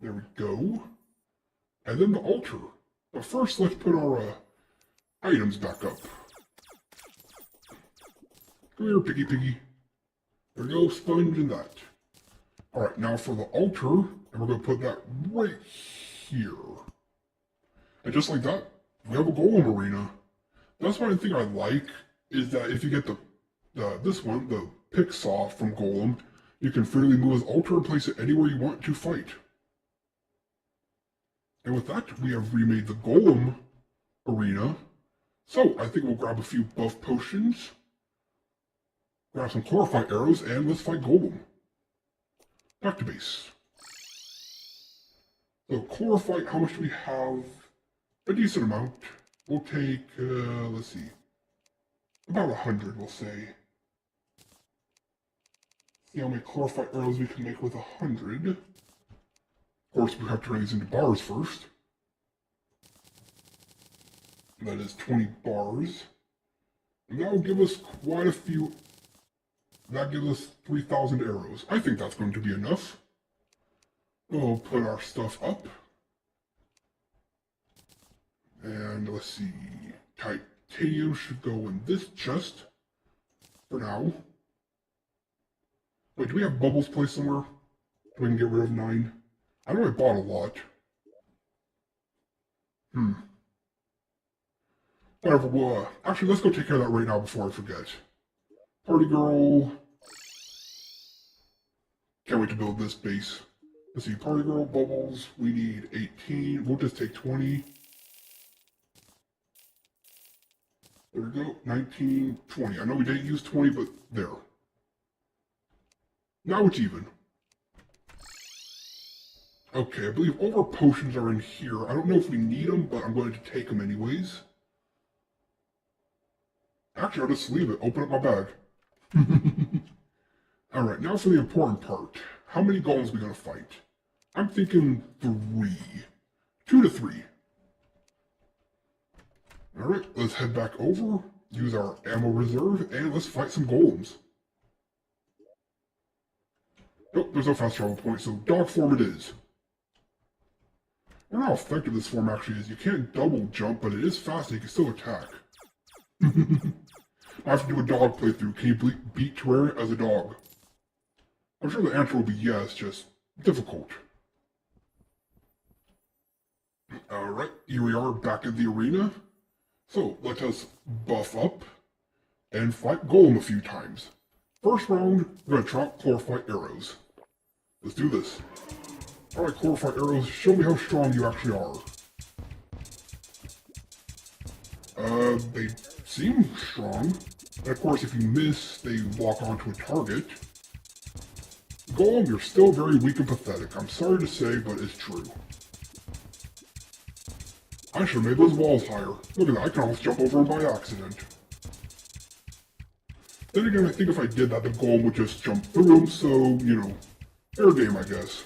There we go. And then the altar. But first, let's put our items back up. Come here, piggy. There we go, sponge and that. Alright, now for the altar, and we're going to put that right here. And just like that, we have a golem arena. That's one thing I like, is that if you get this one, the pick saw from Golem, you can freely move his altar and place it anywhere you want to fight. And with that, we have remade the Golem arena. So, I think we'll grab a few buff potions, grab some chlorophyte arrows, and let's fight Golem. Back to base. So, chlorophyte, how much do we have? A decent amount. We'll take, let's see, about 100, we'll say. See how many chlorophyte arrows we can make with 100. Of course, we have to turn these into bars first. That is 20 bars. And that will give us quite a few. That gives us 3,000 arrows. I think that's going to be enough. We'll put our stuff up. And let's see. Titanium should go in this chest. For now. Wait, do we have bubbles placed somewhere? So we can get rid of 9? I know I bought a lot. Whatever, we'll, actually, let's go take care of that right now before I forget. Party girl. Can't wait to build this base. Let's see, party girl, bubbles, we need 18. We'll just take 20. There we go, 19, 20. I know we didn't use 20, but there. Now it's even. Okay, I believe all our potions are in here. I don't know if we need them, but I'm going to take them anyways. Actually, I'll just leave it. Open up my bag. Alright, now for the important part. How many golems are we going to fight? I'm thinking 3. 2 to 3. Alright, let's head back over, use our ammo reserve, and let's fight some golems. Nope, there's no fast travel point, so dog form it is. I don't know how effective this form actually is. You can't double jump, but it is fast and you can still attack. I have to do a dog playthrough. Can you beat Terraria as a dog? I'm sure the answer will be yes, just difficult. Alright, here we are back at the arena. So let us buff up and fight Golem a few times. First round, we're gonna drop Chlorophyte arrows. Let's do this. Alright, Chlorophyte arrows, show me how strong you actually are. They seem strong. And of course, if you miss, they lock onto a target. Golem, you're still very weak and pathetic. I'm sorry to say, but it's true. I should have made those walls higher. Look at that, I can almost jump over them by accident. Then again, I think if I did that, the Golem would just jump through them, so, you know, fair game, I guess.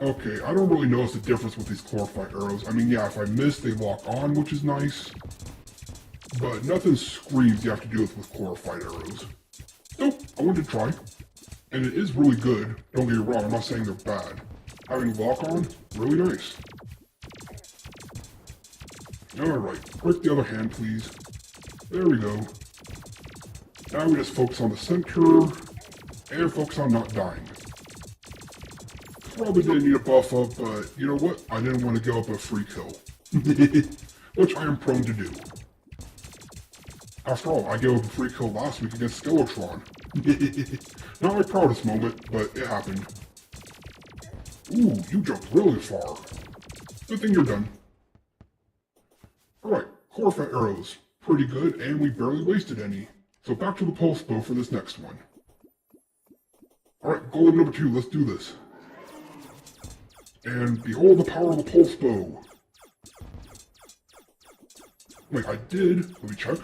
Okay, I don't really notice the difference with these Chlorophyte arrows. I mean, yeah, if I miss, they lock on, which is nice. But nothing screams you have to do this with Chlorophyte arrows. So, I wanted to try. And it is really good. Don't get me wrong, I'm not saying they're bad. Having lock on, really nice. Alright, break the other hand, please. There we go. Now we just focus on the center, and focus on not dying. Probably didn't need a buff up, but you know what? I didn't want to give up a free kill. Which I am prone to do. After all, I gave up a free kill last week against Skeletron. Not my proudest moment, but it happened. Ooh, you jumped really far. Good thing you're done. Alright, Chlorophyte arrows. Pretty good, and we barely wasted any. So back to the pulse bow for this next one. Alright, Golem number 2, let's do this. And behold the power of the pulse bow. Wait, I did. Let me check.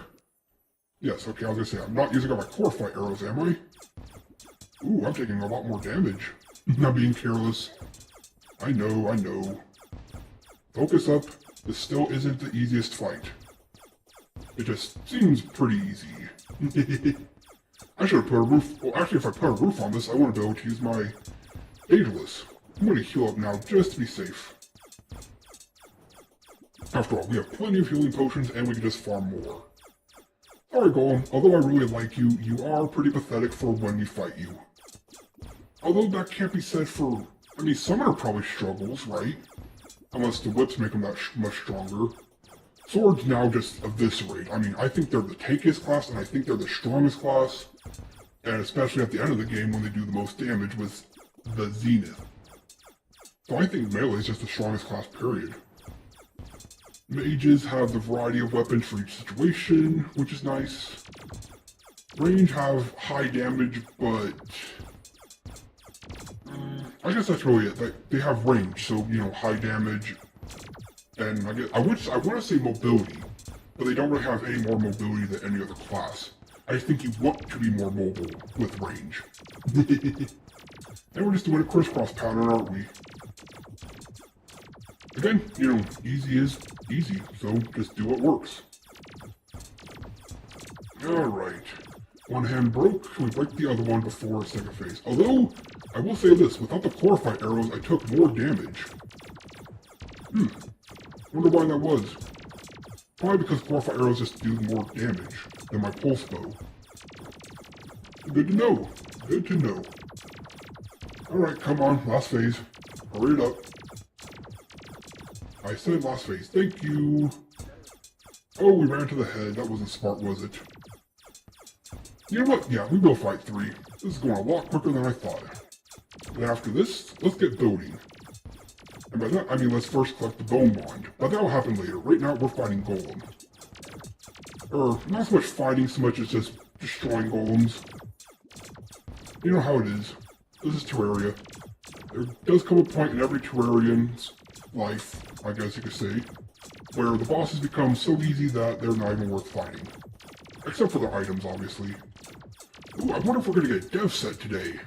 Yes, okay, I was gonna say, I'm not using all my Chlorophyte arrows, am I? Ooh, I'm taking a lot more damage. Not being careless. I know. Focus up. This still isn't the easiest fight. It just seems pretty easy. I should have put a roof. Well, actually, if I put a roof on this, I want to be able to use my Ageless. I'm going to heal up now just to be safe. After all, we have plenty of healing potions and we can just farm more. Alright, Golem, although I really like you, you are pretty pathetic for when we fight you. Although that can't be said for... I mean, Summoner probably struggles, right? Unless the whips make them that much stronger. Swords now just eviscerate. I mean, I think they're the tankiest class, and I think they're the strongest class. And especially at the end of the game when they do the most damage with the Zenith. So I think melee is just the strongest class, period. Mages have the variety of weapons for each situation, which is nice. Range have high damage, but... I guess that's really it. They have range, so, you know, high damage. And I want to say mobility, but they don't really have any more mobility than any other class. I think you want to be more mobile with range. And we're just doing a crisscross pattern, aren't we? Again, you know, easy is easy, so just do what works. Alright. One hand broke, can we break the other one before second phase? Although, I will say this, without the Chlorophyte arrows, I took more damage. Wonder why that was. Probably because Chlorophyte arrows just do more damage than my pulse bow. Good to know. Good to know. Alright, come on, last phase. Hurry it up. I said last phase, thank you. Oh, we ran to the head. That wasn't smart, was it? You know what? Yeah, we will fight 3. This is going a lot quicker than I thought. But after this, let's get building. And by that, I mean let's first collect the Bone Wand. But that'll happen later. Right now, we're fighting Golem. Not so much fighting, so much as just destroying Golems. You know how it is. This is Terraria. There does come a point in every Terrarian's life, I guess you could say, where the bosses become so easy that they're not even worth fighting. Except for the items, obviously. Ooh, I wonder if we're going to get a dev set today.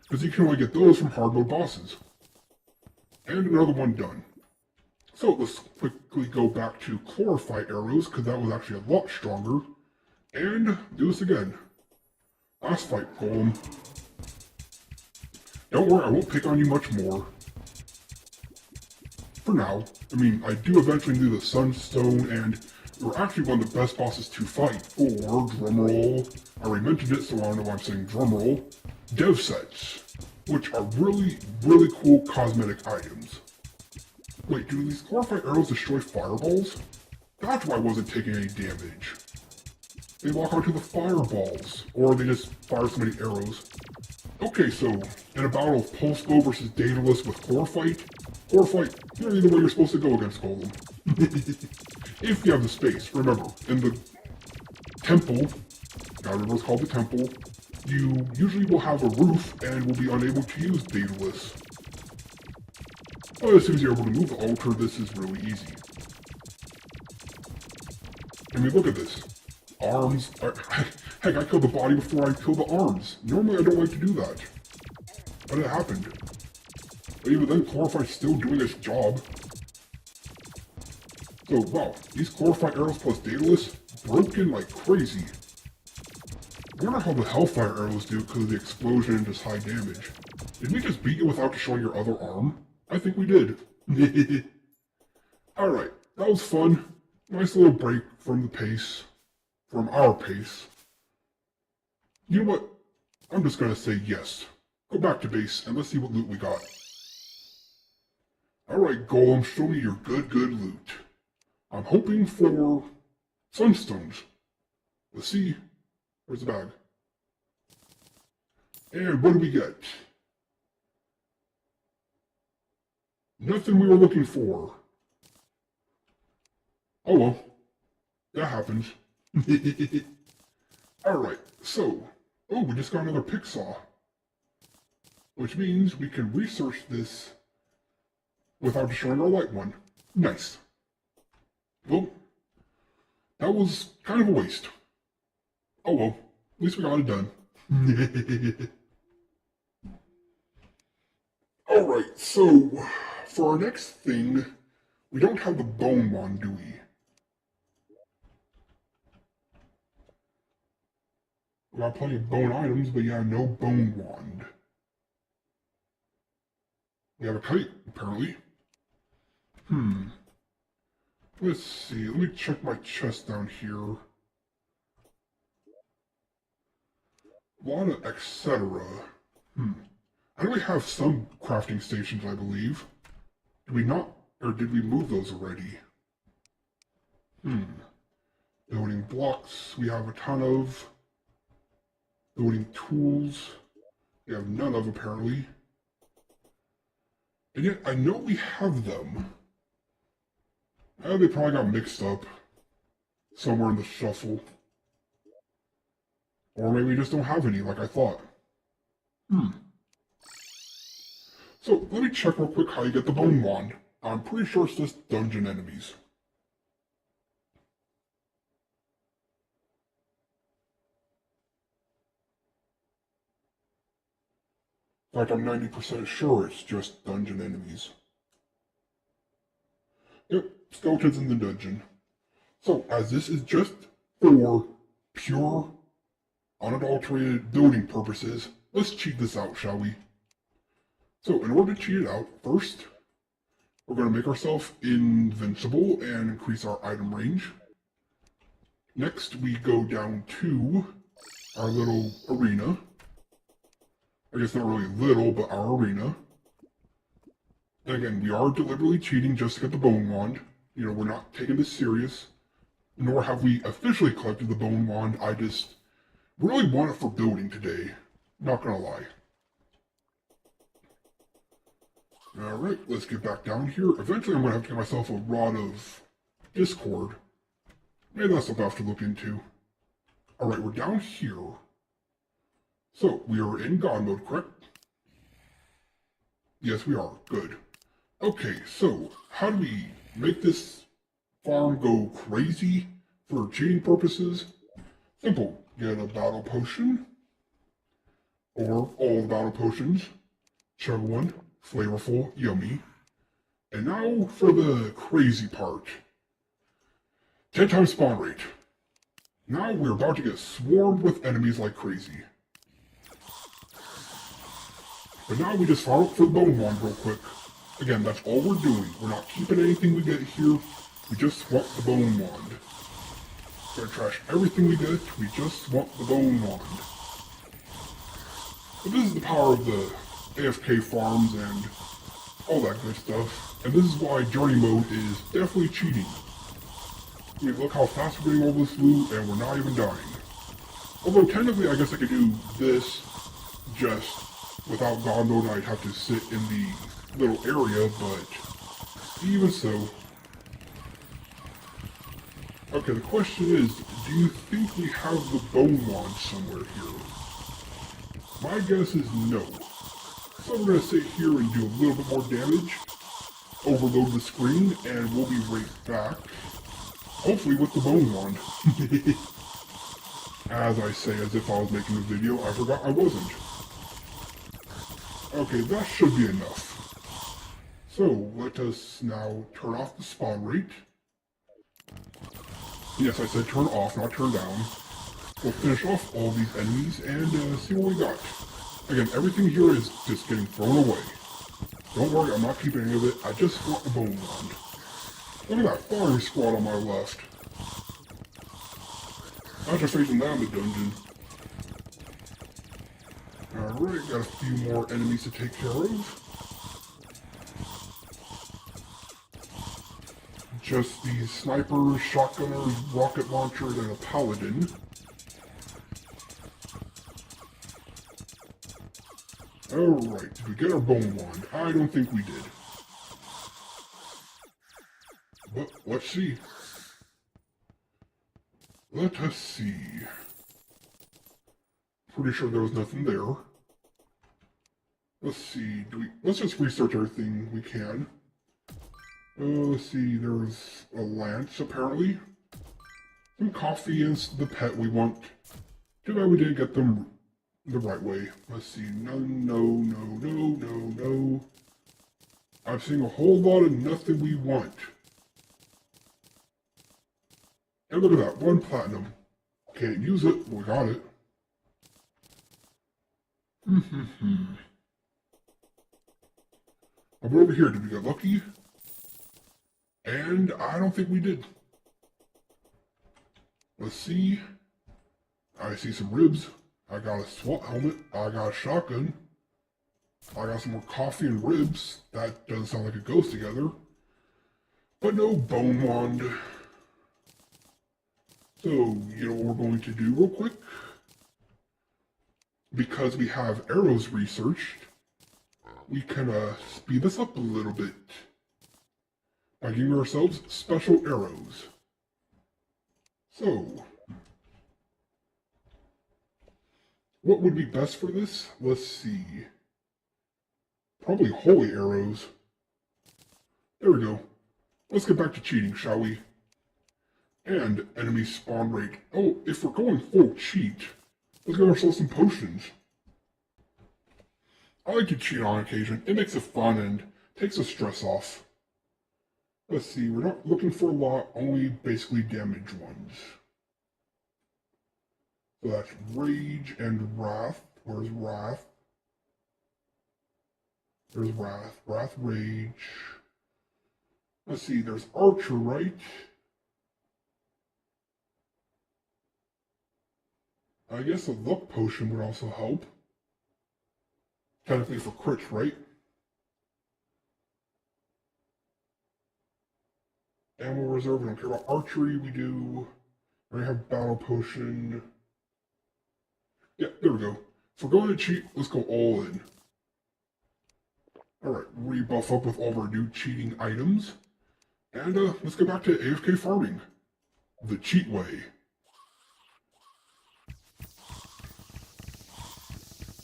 Because you can only get those from hard mode bosses. And another one done. So let's quickly go back to Chlorophyte arrows, because that was actually a lot stronger. And do this again. Last fight, Golem. Don't worry, I won't pick on you much more. For now. I mean, I do eventually do the Sunstone, and you're actually one of the best bosses to fight for, drumroll, I already mentioned it, so I don't know why I'm saying drumroll, dev sets, which are really, really cool cosmetic items. Wait, do these glorified arrows destroy fireballs? That's why I wasn't taking any damage. They lock onto the fireballs, or they just fire so many arrows. Okay, so, in a battle of Pulse Bow versus Daedalus with Chlorophyte, you're either way you're supposed to go against Golem. If you have the space. Remember, in the temple, gotta remember it's called the temple, you usually will have a roof and will be unable to use Daedalus. But as soon as you're able to move the altar, this is really easy. I mean, look at this. Arms. Heck, I killed the body before I killed the arms. Normally I don't like to do that. But it happened. But even then, Chlorophyte's still doing its job. So, wow, these Chlorophyte arrows plus Daedalus, broken like crazy. I wonder how the Hellfire arrows do because of the explosion and just high damage. Did we just beat you without showing your other arm? I think we did. Alright, that was fun. Nice little break from the pace. From our pace. You know what? I'm just gonna say yes. Go back to base and let's see what loot we got. Alright, Golem, show me your good loot. I'm hoping for sunstones. Let's see. Where's the bag? And what do we get? Nothing we were looking for. Oh well. That happens. Alright, so. Oh, we just got another pick saw. Which means we can research this without destroying our light one. Nice. Well, that was kind of a waste. Oh well, at least we got it done. Alright, so for our next thing, we don't have the bone wand, do we? We got plenty of bone items, but yeah, no bone wand. We have a kite, apparently. Let's see, let me check my chest down here. A lot of etc. I know we have some crafting stations, I believe. Did we not, or did we move those already? Building blocks, we have a ton of. Building tools, we have none of apparently. And yet, I know we have them. They probably got mixed up somewhere in the shuffle. Or maybe we just don't have any like I thought. So, let me check real quick how you get the bone wand. I'm pretty sure it's just dungeon enemies. In fact, I'm 90% sure it's just dungeon enemies. Yep, skeletons in the dungeon. So, as this is just for pure, unadulterated building purposes, let's cheat this out, shall we? So, in order to cheat it out, first, we're going to make ourselves invincible and increase our item range. Next, we go down to our little arena. I guess not really little, but our arena. And again, we are deliberately cheating just to get the bone wand. You know, we're not taking this serious. Nor have we officially collected the bone wand. I just really want it for building today. Not gonna lie. Alright, let's get back down here. Eventually I'm gonna have to get myself a Rod of Discord. Maybe that's something I have to look into. Alright, we're down here. So, we are in God mode, correct? Yes, we are. Good. Okay, so, how do we make this farm go crazy for cheating purposes? Simple. Get a battle potion. Or all the battle potions. Chug one. Flavorful. Yummy. And now for the crazy part. 10 times spawn rate. Now we're about to get swarmed with enemies like crazy. But now we just fire up for the bone wand real quick. Again, that's all we're doing. We're not keeping anything we get here. We just want the bone wand. We're gonna trash everything we get. We just want the bone wand. But this is the power of the AFK farms and all that good stuff. And this is why journey mode is definitely cheating. I mean, look how fast we're getting all this loot and we're not even dying. Although technically I guess I could do this just without God mode, I'd have to sit in the little area, but even so. Okay, the question is, do you think we have the bone wand somewhere here? My guess is no. So we're going to sit here and do a little bit more damage, overload the screen, and we'll be right back. Hopefully with the bone wand. As I say, as if I was making a video, I forgot I wasn't. Okay, that should be enough. So, let us now turn off the spawn rate. Yes, I said turn off, not turn down. We'll finish off all these enemies and see what we got. Again, everything here is just getting thrown away. Don't worry, I'm not keeping any of it. I just want the bone wand. Look at that firing squad on my left. After facing down the dungeon. Alright, got a few more enemies to take care of. Just these snipers, shotgunners, rocket launchers, and a paladin. Alright, did we get our bone wand? I don't think we did. But let's see. Let us see. Pretty sure there was nothing there. Let's see, let's just research everything we can. Let's see, there's a lance, apparently. Some coffee and the pet we want. Too bad we didn't get them the right way. Let's see, no. I'm seeing a whole lot of nothing we want. And look at that, 1 platinum. Can't use it, we got it. But over here, did we get lucky? And I don't think we did. Let's see. I see some ribs. I got a SWAT helmet. I got a shotgun. I got some more coffee and ribs. That doesn't sound like it goes together. But no bone wand. So, you know what we're going to do real quick? Because we have arrows researched, we can speed this up a little bit by giving ourselves special arrows. So, what would be best for this? Let's see. Probably holy arrows. There we go. Let's get back to cheating, shall we? And enemy spawn rate. Oh, if we're going full cheat, let's give ourselves some potions. I like to cheat on occasion. It makes it fun and takes the stress off. Let's see, we're not looking for a lot, only basically damage ones. So that's Rage and Wrath. Where's Wrath? There's Wrath. Wrath, Rage. Let's see, there's Archer, right? I guess a luck potion would also help. Technically for crits, right? And we'll reserve, we don't care about archery, we do. We have battle potion. Yeah, there we go. If we're going to cheat, let's go all in. Alright, rebuff up with all of our new cheating items. And let's go back to AFK farming. The cheat way.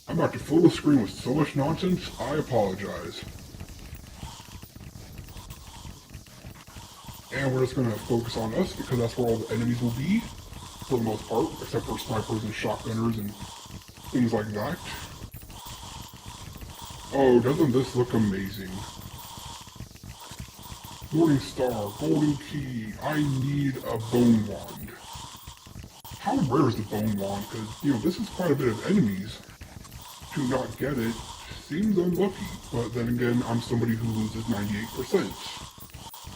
I'm about to fill the screen with so much nonsense, I apologize. And we're just going to focus on us because that's where all the enemies will be, for the most part, except for snipers and shotgunners and things like that. Oh, doesn't this look amazing? Morning Star, Golden Key, I need a bone wand. How rare is the bone wand? Because, you know, this is quite a bit of enemies. To not get it seems unlucky, but then again, I'm somebody who loses 98%.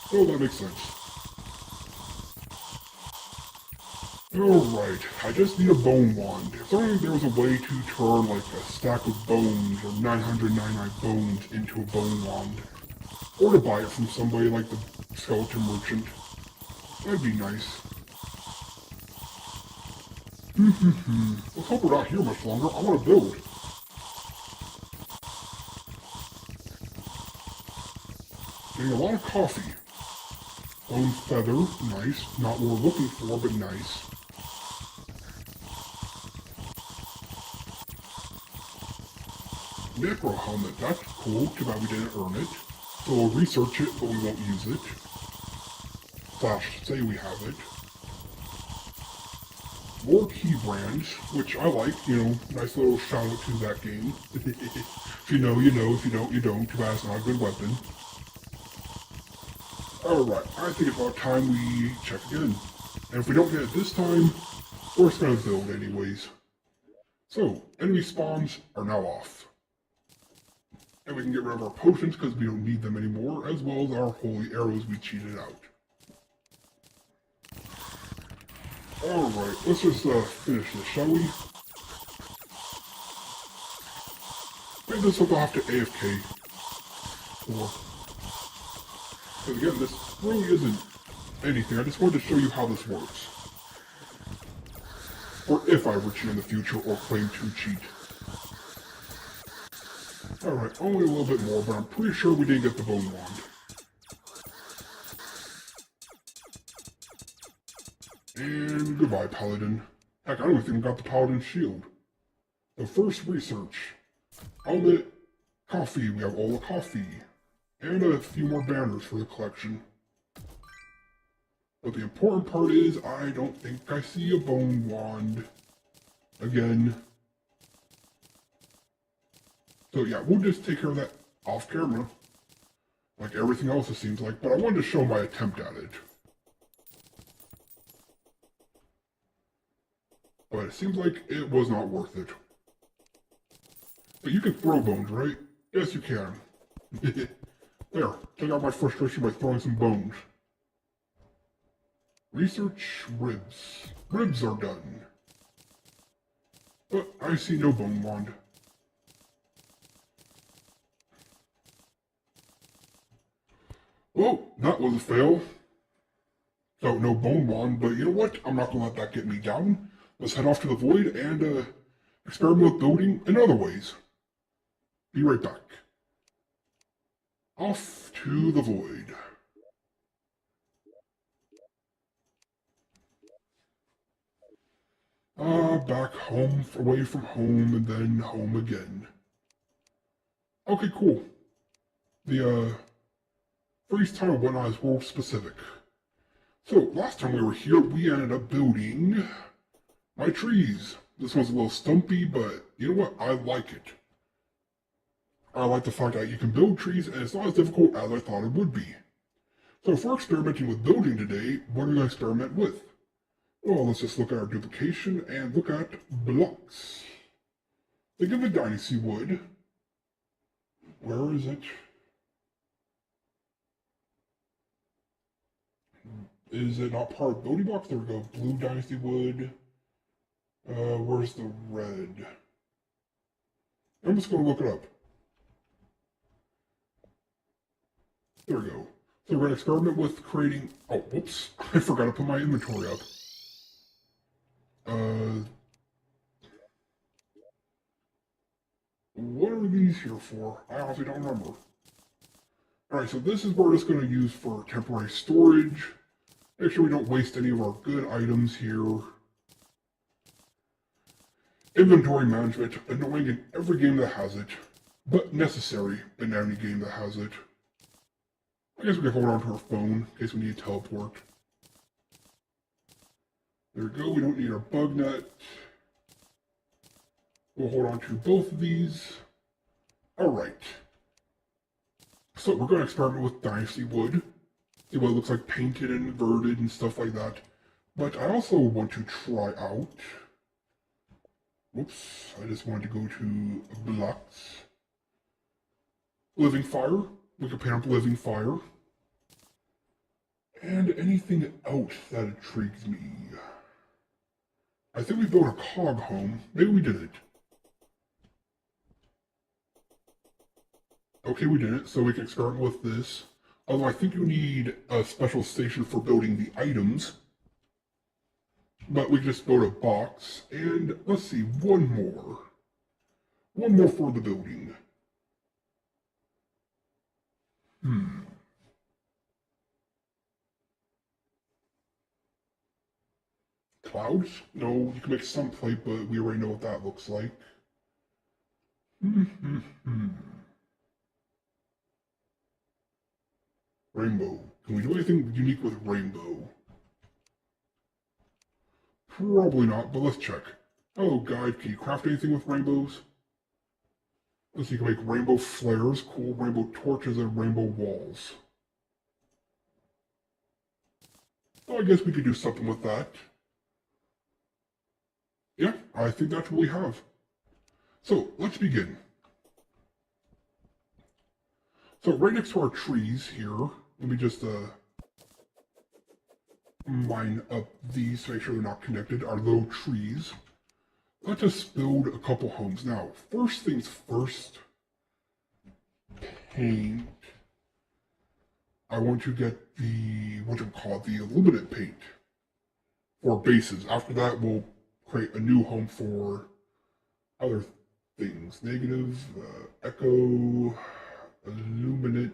So that makes sense. Alright, I just need a bone wand. If only there was a way to turn like a stack of bones or 999 bones into a bone wand. Or to buy it from somebody like the skeleton merchant. That'd be nice. Let's hope we're not here much longer. I want to build. Getting a lot of coffee. Bone feather, nice. Not what we're looking for, but nice. Necro helmet, that's cool. Too bad we didn't earn it. So we'll research it, but we won't use it. Slash, say we have it. More key brands, which I like, you know, nice little shout out to that game. If you know, you know, if you don't, you don't. Too bad it's not a good weapon. Alright, I think it's about time we check again. And if we don't get it this time, we're just gonna build anyways. So, enemy spawns are now off. And we can get rid of our potions because we don't need them anymore, as well as our holy arrows we cheated out. Alright, let's just finish this, shall we? Maybe this will have to AFK. Because again, this really isn't anything. I just wanted to show you how this works. Or if I ever cheat in the future or claim to cheat. Alright, only a little bit more, but I'm pretty sure we didn't get the bone wand. And goodbye, Paladin. Heck, I don't even got the Paladin shield. The first research. Helmet, coffee, we have all the coffee. And a few more banners for the collection. But the important part is, I don't think I see a bone wand. Again. So yeah, we'll just take care of that off camera. Like everything else it seems like, but I wanted to show my attempt at it. But it seems like it was not worth it. But you can throw bones, right? Yes, you can. There, take out my frustration by throwing some bones. Research ribs. Ribs are done. But I see no bone wand. Well, that was a fail. So, no bone wand, but you know what? I'm not gonna let that get me down. Let's head off to the void and experiment with building in other ways. Be right back. Off to the void. Back home, away from home, and then home again. Okay, cool. The, freeze time and whatnot is world specific. So, last time we were here, we ended up building my trees. This one's a little stumpy, but you know what? I like it. I like the fact that you can build trees, and it's not as difficult as I thought it would be. So if we're experimenting with building today, what are we going to experiment with? Well, let's just look at our duplication and look at blocks. Think of the dynasty wood. Where is it? Is it not part of building blocks? There we go. Blue dynasty wood. Where's the red? I'm just going to look it up. There we go. So we're going to experiment with creating... Oh, whoops. I forgot to put my inventory up. What are these here for? I honestly don't remember. Alright, so this is what we're just going to use for temporary storage. Make sure we don't waste any of our good items here. Inventory management, annoying in every game that has it, but necessary in any game that has it. I guess we can hold on to our phone in case we need to teleport. There we go, we don't need our bug net. We'll hold on to both of these. Alright. So we're going to experiment with dynasty wood. See what it looks like painted and inverted and stuff like that. But I also want to try out... Whoops, I just wanted to go to blocks. Living fire. We can paint up living fire. And anything else that intrigues me. I think we built a cog home. Maybe we didn't. Okay, we didn't, so we can experiment with this. Although I think you need a special station for building the items. But we just build a box, and let's see, one more. One more for the building. Clouds? No, you can make some plate, but we already know what that looks like. Rainbow. Can we do anything unique with rainbow? Probably not, but let's check. Oh, guide, can you craft anything with rainbows? Let's see, you can make rainbow flares, cool, rainbow torches, and rainbow walls. Well, I guess we could do something with that. Yeah, I think that's what we have. So, let's begin. So, right next to our trees here, let me just line up these to make sure they're not connected, our little trees. Let us build a couple homes. Now, first things first, paint. I want to get the, the illuminate paint for bases. After that, we'll create a new home for other things. Negative, echo, illuminate.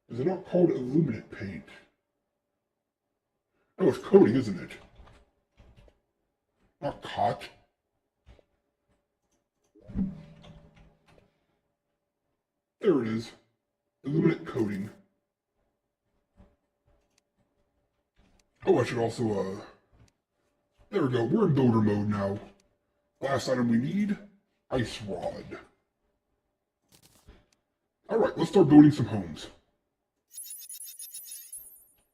Is it not called illuminate paint? Oh, it's coating, isn't it? Not cot. There it is. Illuminate coating. Oh, I should also, there we go. We're in builder mode now. Last item we need, ice rod. Alright, let's start building some homes.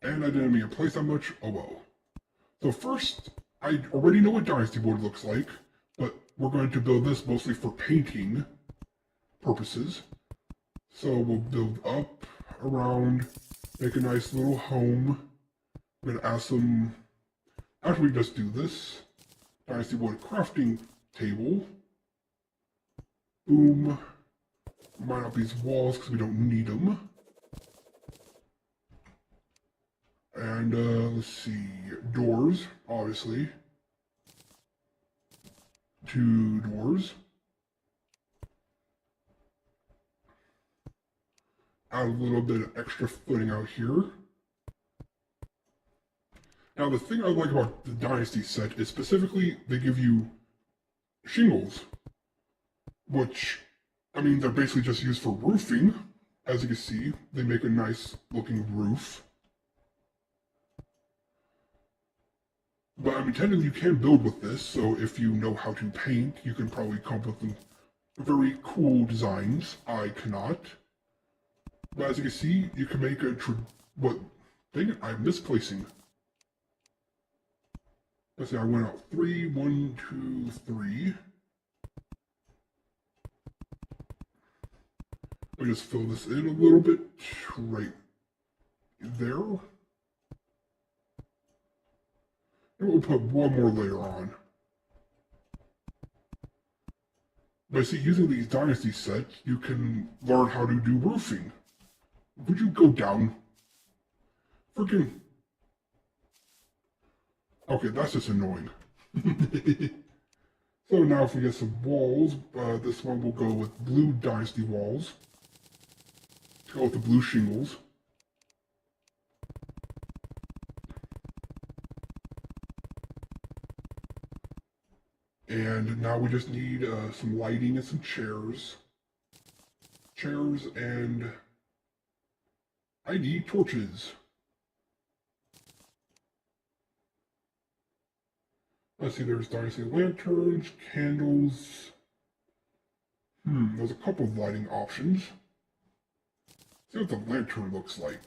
And I didn't mean to place that much, oh well. So first, I already know what Dynasty board looks like, but we're going to build this mostly for painting purposes. So we'll build up, around, make a nice little home. I'm going to add some, after we just do this, Dynasty board crafting table. Boom. Mine up these walls because we don't need them. And let's see, doors, obviously. 2 doors. Add a little bit of extra footing out here. Now the thing I like about the Dynasty set is specifically they give you shingles, which, I mean, they're basically just used for roofing. As you can see, they make a nice looking roof. But I mean, technically you can build with this, so if you know how to paint, you can probably come up with some very cool designs. I cannot. But as you can see, you can make a what? Dang it, I'm misplacing. Let's see, I went out 3, 1, 2, 3. Let me just fill this in a little bit right there. And we'll put one more layer on. But see, using these Dynasty sets, you can learn how to do roofing. Would you go down? Freaking... Okay, that's just annoying. So now if we get some walls, this one will go with blue Dynasty walls. To go with the blue shingles. And now we just need some lighting and some chairs. Chairs and I need torches. Let's see, there's Dynasty lanterns, candles. There's a couple of lighting options. See what the lantern looks like.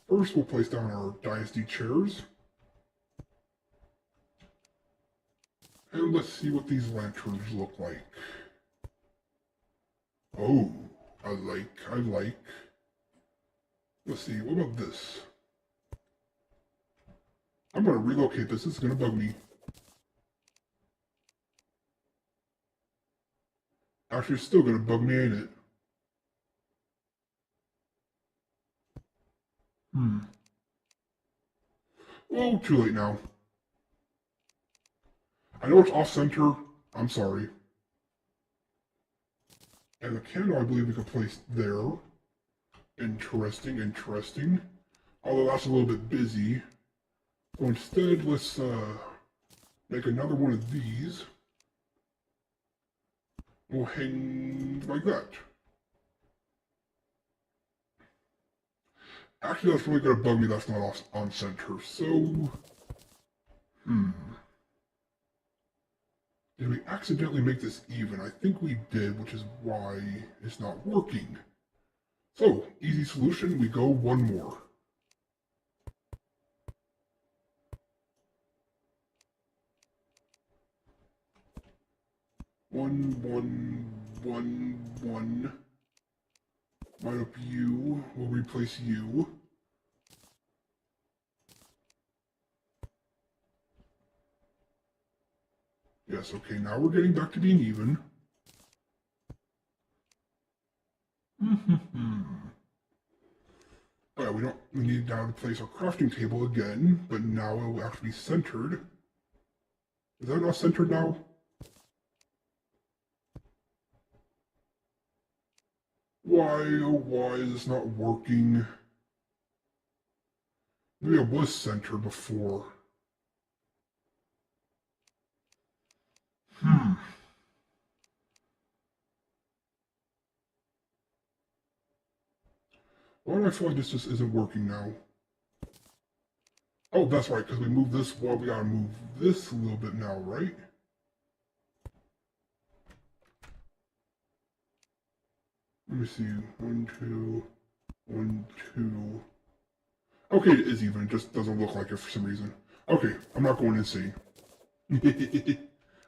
First, we'll place down our Dynasty chairs. And let's see what these lanterns look like. Oh, I like. Let's see, what about this? I'm gonna relocate this. This is gonna bug me. Actually, it's still gonna bug me, ain't it? Oh, too late now. I know it's off-center. I'm sorry. And the candle, I believe we could place there. Interesting, interesting. Although that's a little bit busy. So instead, let's make another one of these. We'll hang like that. Actually, that's really going to bug me that's not off on center. So, did we accidentally make this even? I think we did, which is why it's not working. So, easy solution, we go one more. One. Line up you, we'll replace you. Yes, okay, now we're getting back to being even. Alright, we need now to place our crafting table again, but now it will actually be centered. Is that not centered now? Why, oh why is this not working? Maybe it was centered before. Why do I feel like this just isn't working now? Oh, that's right, because we moved this, well, we gotta move this a little bit now, right? Let me see, 1, 2, 1, 2. Okay, it is even, it just doesn't look like it for some reason. Okay, I'm not going insane.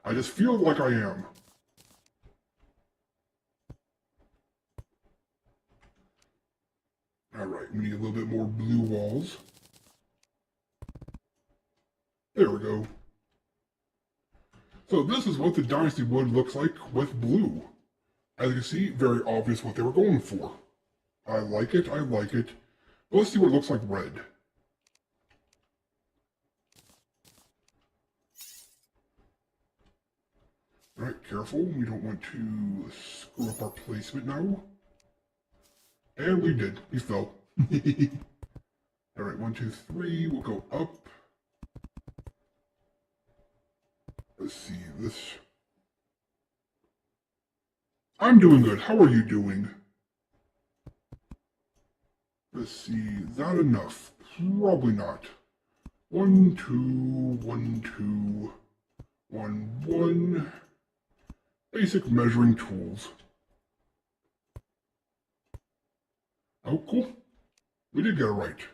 I just feel like I am. Alright, we need a little bit more blue walls. There we go. So this is what the Dynasty wood looks like with blue. As you can see, very obvious what they were going for. I like it, I like it. But let's see what it looks like red. Alright, careful, we don't want to screw up our placement now. And we did, we fell. Alright, 1, 2, 3, we'll go up. Let's see, this... I'm doing good, how are you doing? Let's see, is that enough? Probably not. 1, 2, 1, 2, 1, 1. Basic measuring tools. Oh, cool. We did get it right.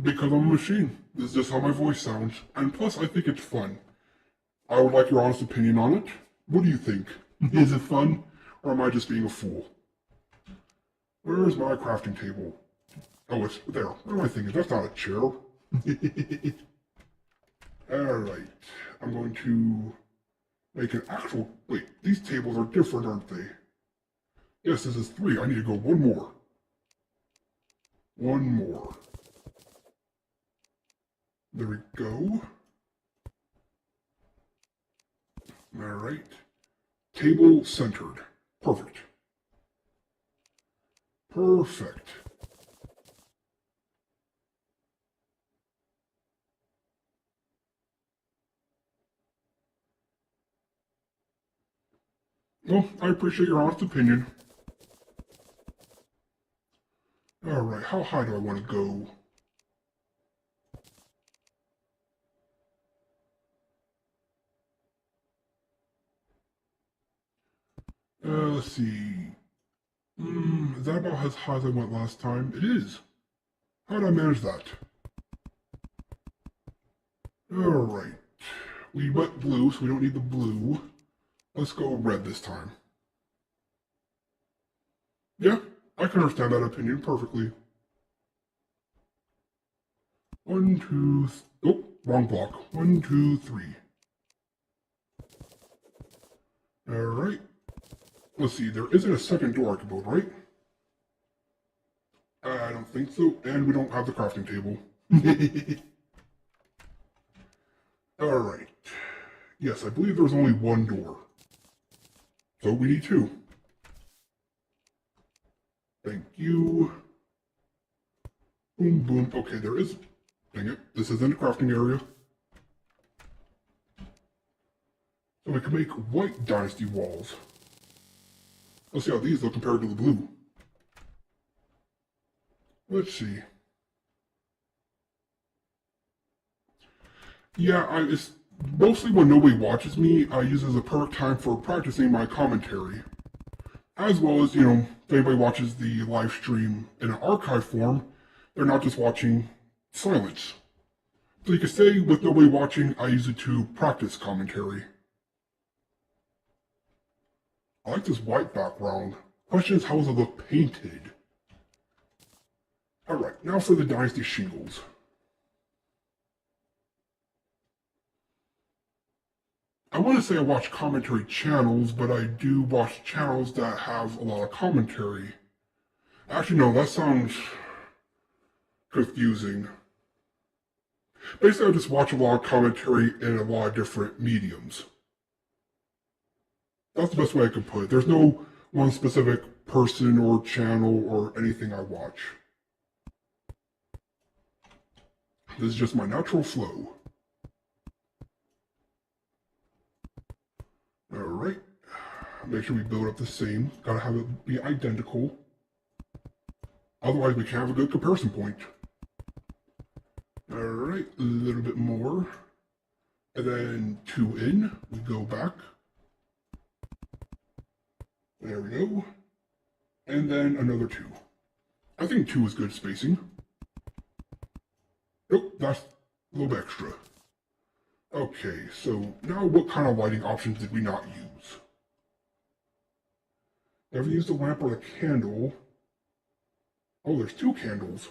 Because I'm a machine. This is just how my voice sounds. And plus, I think it's fun. I would like your honest opinion on it. What do you think? Is it fun? Or am I just being a fool? Where is my crafting table? Oh, it's there. What am I thinking? That's not a chair. Alright. I'm going to make an actual... Wait, these tables are different, aren't they? Yes, this is 3. I need to go one more. One more. There we go. Alright. Table centered. Perfect. Perfect. Well, I appreciate your honest opinion. Alright, how high do I want to go? Let's see. Is that about as high as I went last time? It is. How did I manage that? Alright. We went blue, so we don't need the blue. Let's go red this time. Yeah, I can understand that opinion perfectly. 1, 2, oh, wrong block. 1, 2, 3. Alright. Let's see, there isn't a second door I can build, right? I don't think so, and we don't have the crafting table. Alright. Yes, I believe there's only one door. So we need 2. Thank you. Boom, boom. Okay, there is... Dang it. This isn't a crafting area. So we can make white dynasty walls. Let's see how these look compared to the blue. Let's see. Yeah, it's mostly when nobody watches me, I use it as a perfect time for practicing my commentary. As well as, if anybody watches the live stream in an archive form, they're not just watching silence. So you can say, with nobody watching, I use it to practice commentary. I like this white background. Question is, how does it look painted? Alright, now for the dynasty shingles. I want to say I watch commentary channels, but I do watch channels that have a lot of commentary. Actually, no, that sounds confusing. Basically, I just watch a lot of commentary in a lot of different mediums. That's the best way I could put it. There's no one specific person or channel or anything I watch. This is just my natural flow. Alright. Make sure we build up the same. Gotta have it be identical. Otherwise, we can't have a good comparison point. Alright, a little bit more. And then 2 in. We go back. There we go. And then another 2. I think 2 is good spacing. Nope, that's a little bit extra. Okay, so now what kind of lighting options did we not use? Never used a lamp or a candle. Oh, there's 2 candles.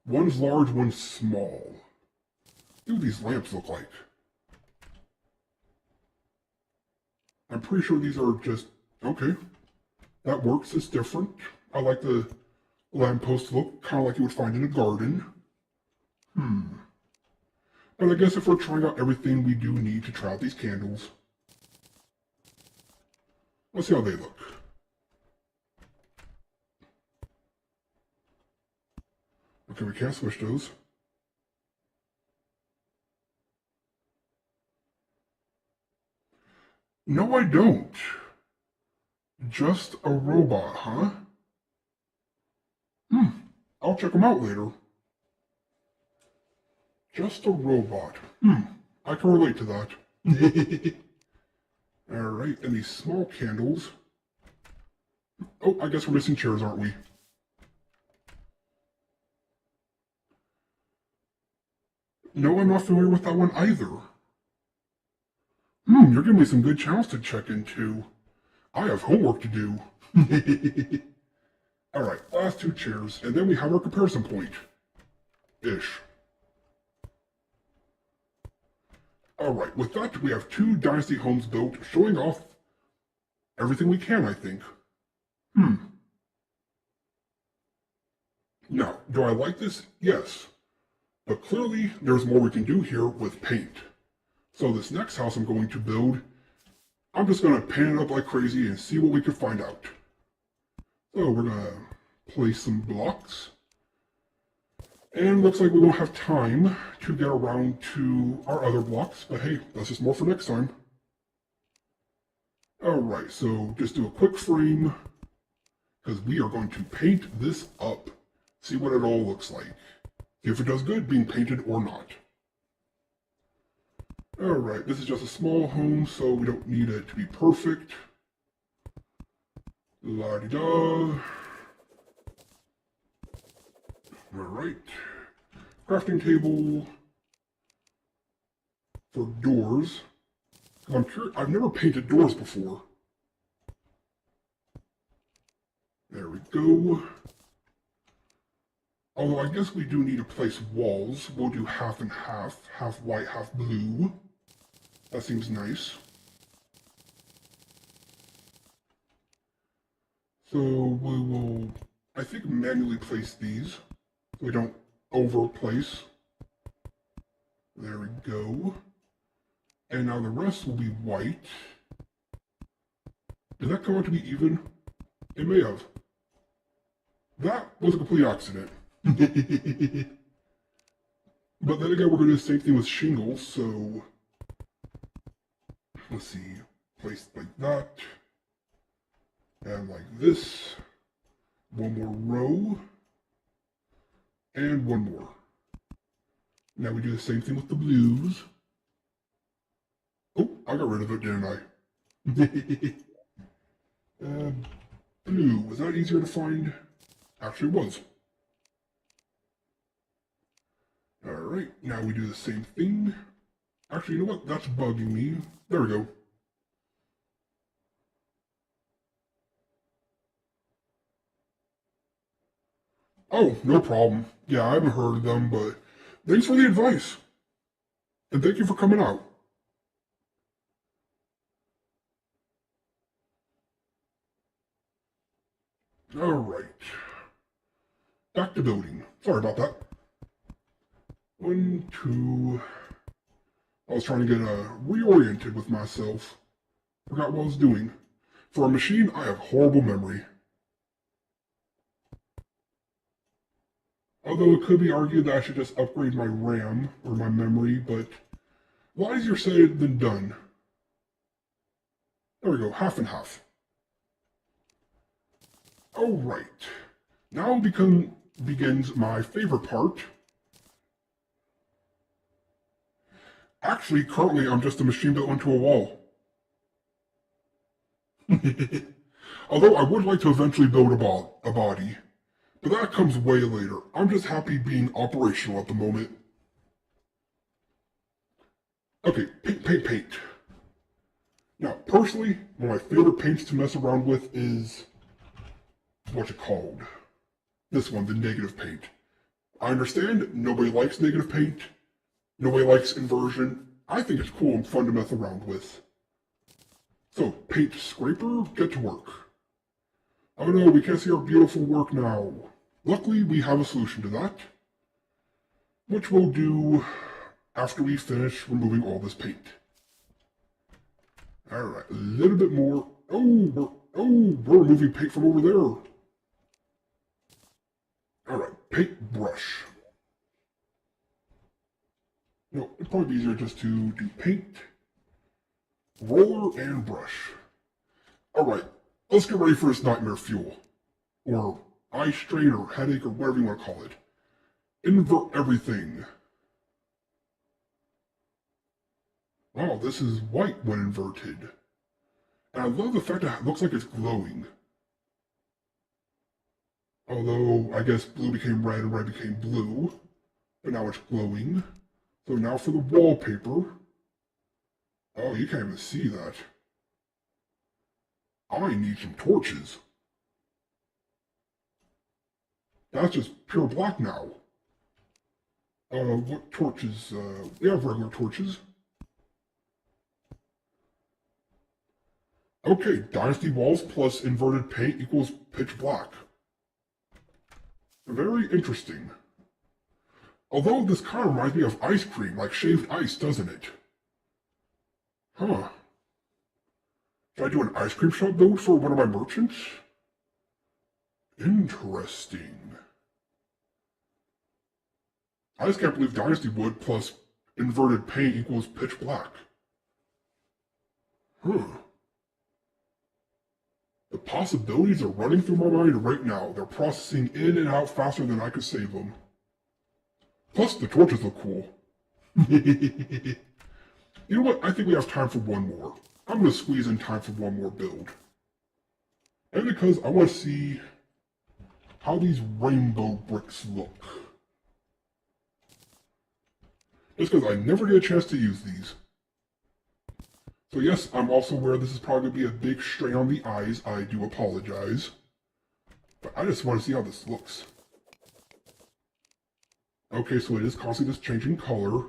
One's large, one's small. See what these lamps look like. I'm pretty sure these are just... Okay. That works, it's different. I like the lamppost look, kind of like you would find in a garden. But I guess if we're trying out everything, we do need to try out these candles. Let's see how they look. Okay, we can't switch those. No, I don't. Just a robot, huh? I'll check them out later. Just a robot. I can relate to that. Alright, and these small candles. Oh, I guess we're missing chairs, aren't we? No, I'm not familiar with that one either. You're giving me some good channels to check into. I have homework to do. Alright, last 2 chairs, and then we have our comparison point. Ish. Alright, with that, we have 2 dynasty homes built, showing off everything we can, I think. Now, do I like this? Yes. But clearly, there's more we can do here with paint. So this next house I'm going to build, I'm just going to paint it up like crazy and see what we can find out. So we're going to place some blocks. And looks like we won't have time to get around to our other blocks, but hey, that's just more for next time. Alright, so just do a quick frame, because we are going to paint this up. See what it all looks like. If it does good being painted or not. Alright, this is just a small home, so we don't need it to be perfect. La-di-da. Alright. Crafting table for doors. I'm curious, I've never painted doors before. There we go. Although I guess we do need to place walls. We'll do half and half white, half blue. That seems nice. So we will, I think, manually place these so we don't overplace. There we go. And now the rest will be white. Did that come out to be even? It may have. That was a complete accident. But then again, we're going to do the same thing with shingles, so let's see, place like that, and like this, one more row, and one more. Now we do the same thing with the blues. Oh, I got rid of it, didn't I? Blue, was that easier to find? Actually, it was. Alright, now we do the same thing. Actually, you know what? That's bugging me. There we go. Oh, no problem. Yeah, I haven't heard of them, but thanks for the advice. And thank you for coming out. Alright. Back to building. Sorry about that. 1, 2... I was trying to get reoriented with myself. Forgot what I was doing. For a machine, I have horrible memory. Although it could be argued that I should just upgrade my RAM, or my memory, but a lot easier said than done. There we go, half and half. Alright. Now begins my favorite part. Actually, currently I'm just a machine built into a wall. Although I would like to eventually build a body. But that comes way later. I'm just happy being operational at the moment. Okay, paint. Now, personally, one of my favorite paints to mess around with is... what's it called? This one, the negative paint. I understand, nobody likes negative paint. Nobody likes inversion. I think it's cool and fun to mess around with. So, paint scraper, get to work. Oh no, we can't see our beautiful work now. Luckily, we have a solution to that, which we'll do after we finish removing all this paint. Alright, a little bit more. We're removing paint from over there. Alright, paint brush. No, it'd probably be easier just to do paint, roller, and brush. Alright, let's get ready for this nightmare fuel. Or eye strain, or headache, or whatever you want to call it. Invert everything. Wow, this is white when inverted. And I love the fact that it looks like it's glowing. Although, I guess blue became red and red became blue. But now it's glowing. So now for the wallpaper. Oh, you can't even see that. I need some torches. That's just pure black now. What torches? We have regular torches. Okay, dynasty walls plus inverted paint equals pitch black. Very interesting. Although this kind of reminds me of ice cream, like shaved ice, doesn't it? Huh. Should I do an ice cream shop build for one of my merchants? Interesting. I just can't believe dynasty wood plus inverted paint equals pitch black. Huh. The possibilities are running through my mind right now. They're processing in and out faster than I could save them. Plus, the torches look cool. You know what? I think we have time for one more. I'm going to squeeze in time for one more build. And because I want to see how these rainbow bricks look. Just because I never get a chance to use these. So yes, I'm also aware this is probably going to be a big strain on the eyes. I do apologize. But I just want to see how this looks. Okay, so it is constantly just changing color,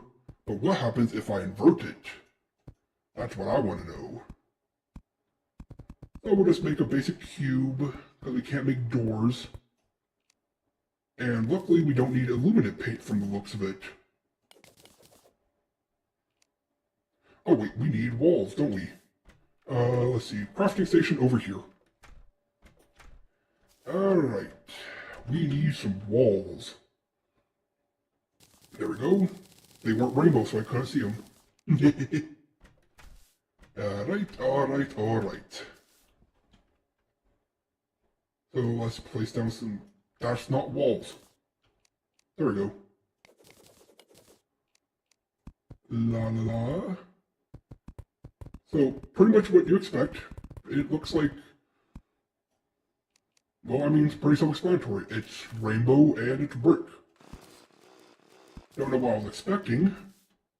but what happens if I invert it? That's what I want to know. So we'll just make a basic cube, because we can't make doors. And luckily we don't need illuminate paint from the looks of it. Oh wait, we need walls, don't we? Let's see, crafting station over here. Alright, we need some walls. There we go. They weren't rainbow, so I couldn't see them. Alright. So let's place down some... That's not walls. There we go. La la la. So, pretty much what you expect. It looks like... Well, I mean, it's pretty self-explanatory. It's rainbow and it's brick. Don't know what I was expecting.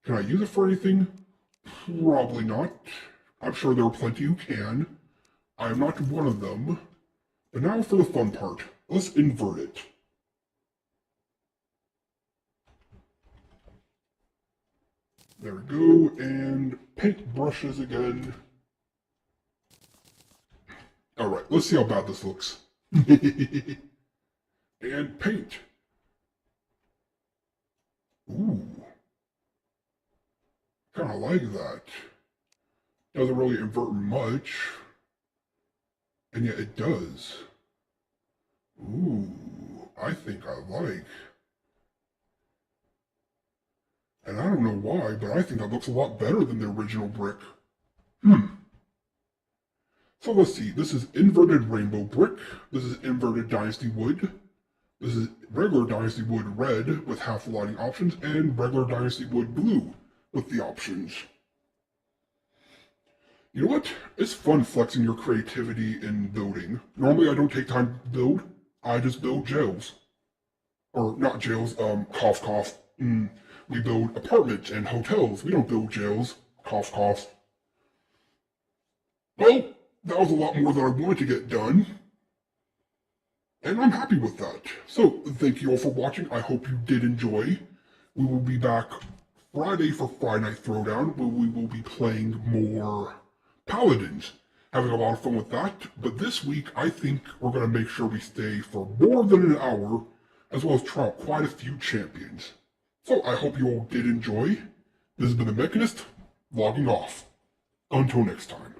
Can I use it for anything? Probably not. I'm sure there are plenty who can. I am not one of them. But now for the fun part. Let's invert it. There we go, and paint brushes again. Alright, let's see how bad this looks. And paint. Ooh. Kinda like that. Doesn't really invert much. And yet it does. Ooh, I think I like. And I don't know why, but I think that looks a lot better than the original brick. So let's see, this is inverted rainbow brick. This is inverted dynasty wood. This is regular dynasty wood red with half the lighting options, and regular dynasty wood blue with the options. You know what? It's fun flexing your creativity in building. Normally I don't take time to build. I just build jails. Or not jails, cough cough. We build apartments and hotels. We don't build jails. Cough cough. Well, that was a lot more than I wanted to get done. And I'm happy with that. So, thank you all for watching. I hope you did enjoy. We will be back Friday for Friday Night Throwdown, where we will be playing more Paladins. Having a lot of fun with that. But this week, I think we're going to make sure we stay for more than an hour, as well as try out quite a few champions. So, I hope you all did enjoy. This has been the Mechanist, logging off. Until next time.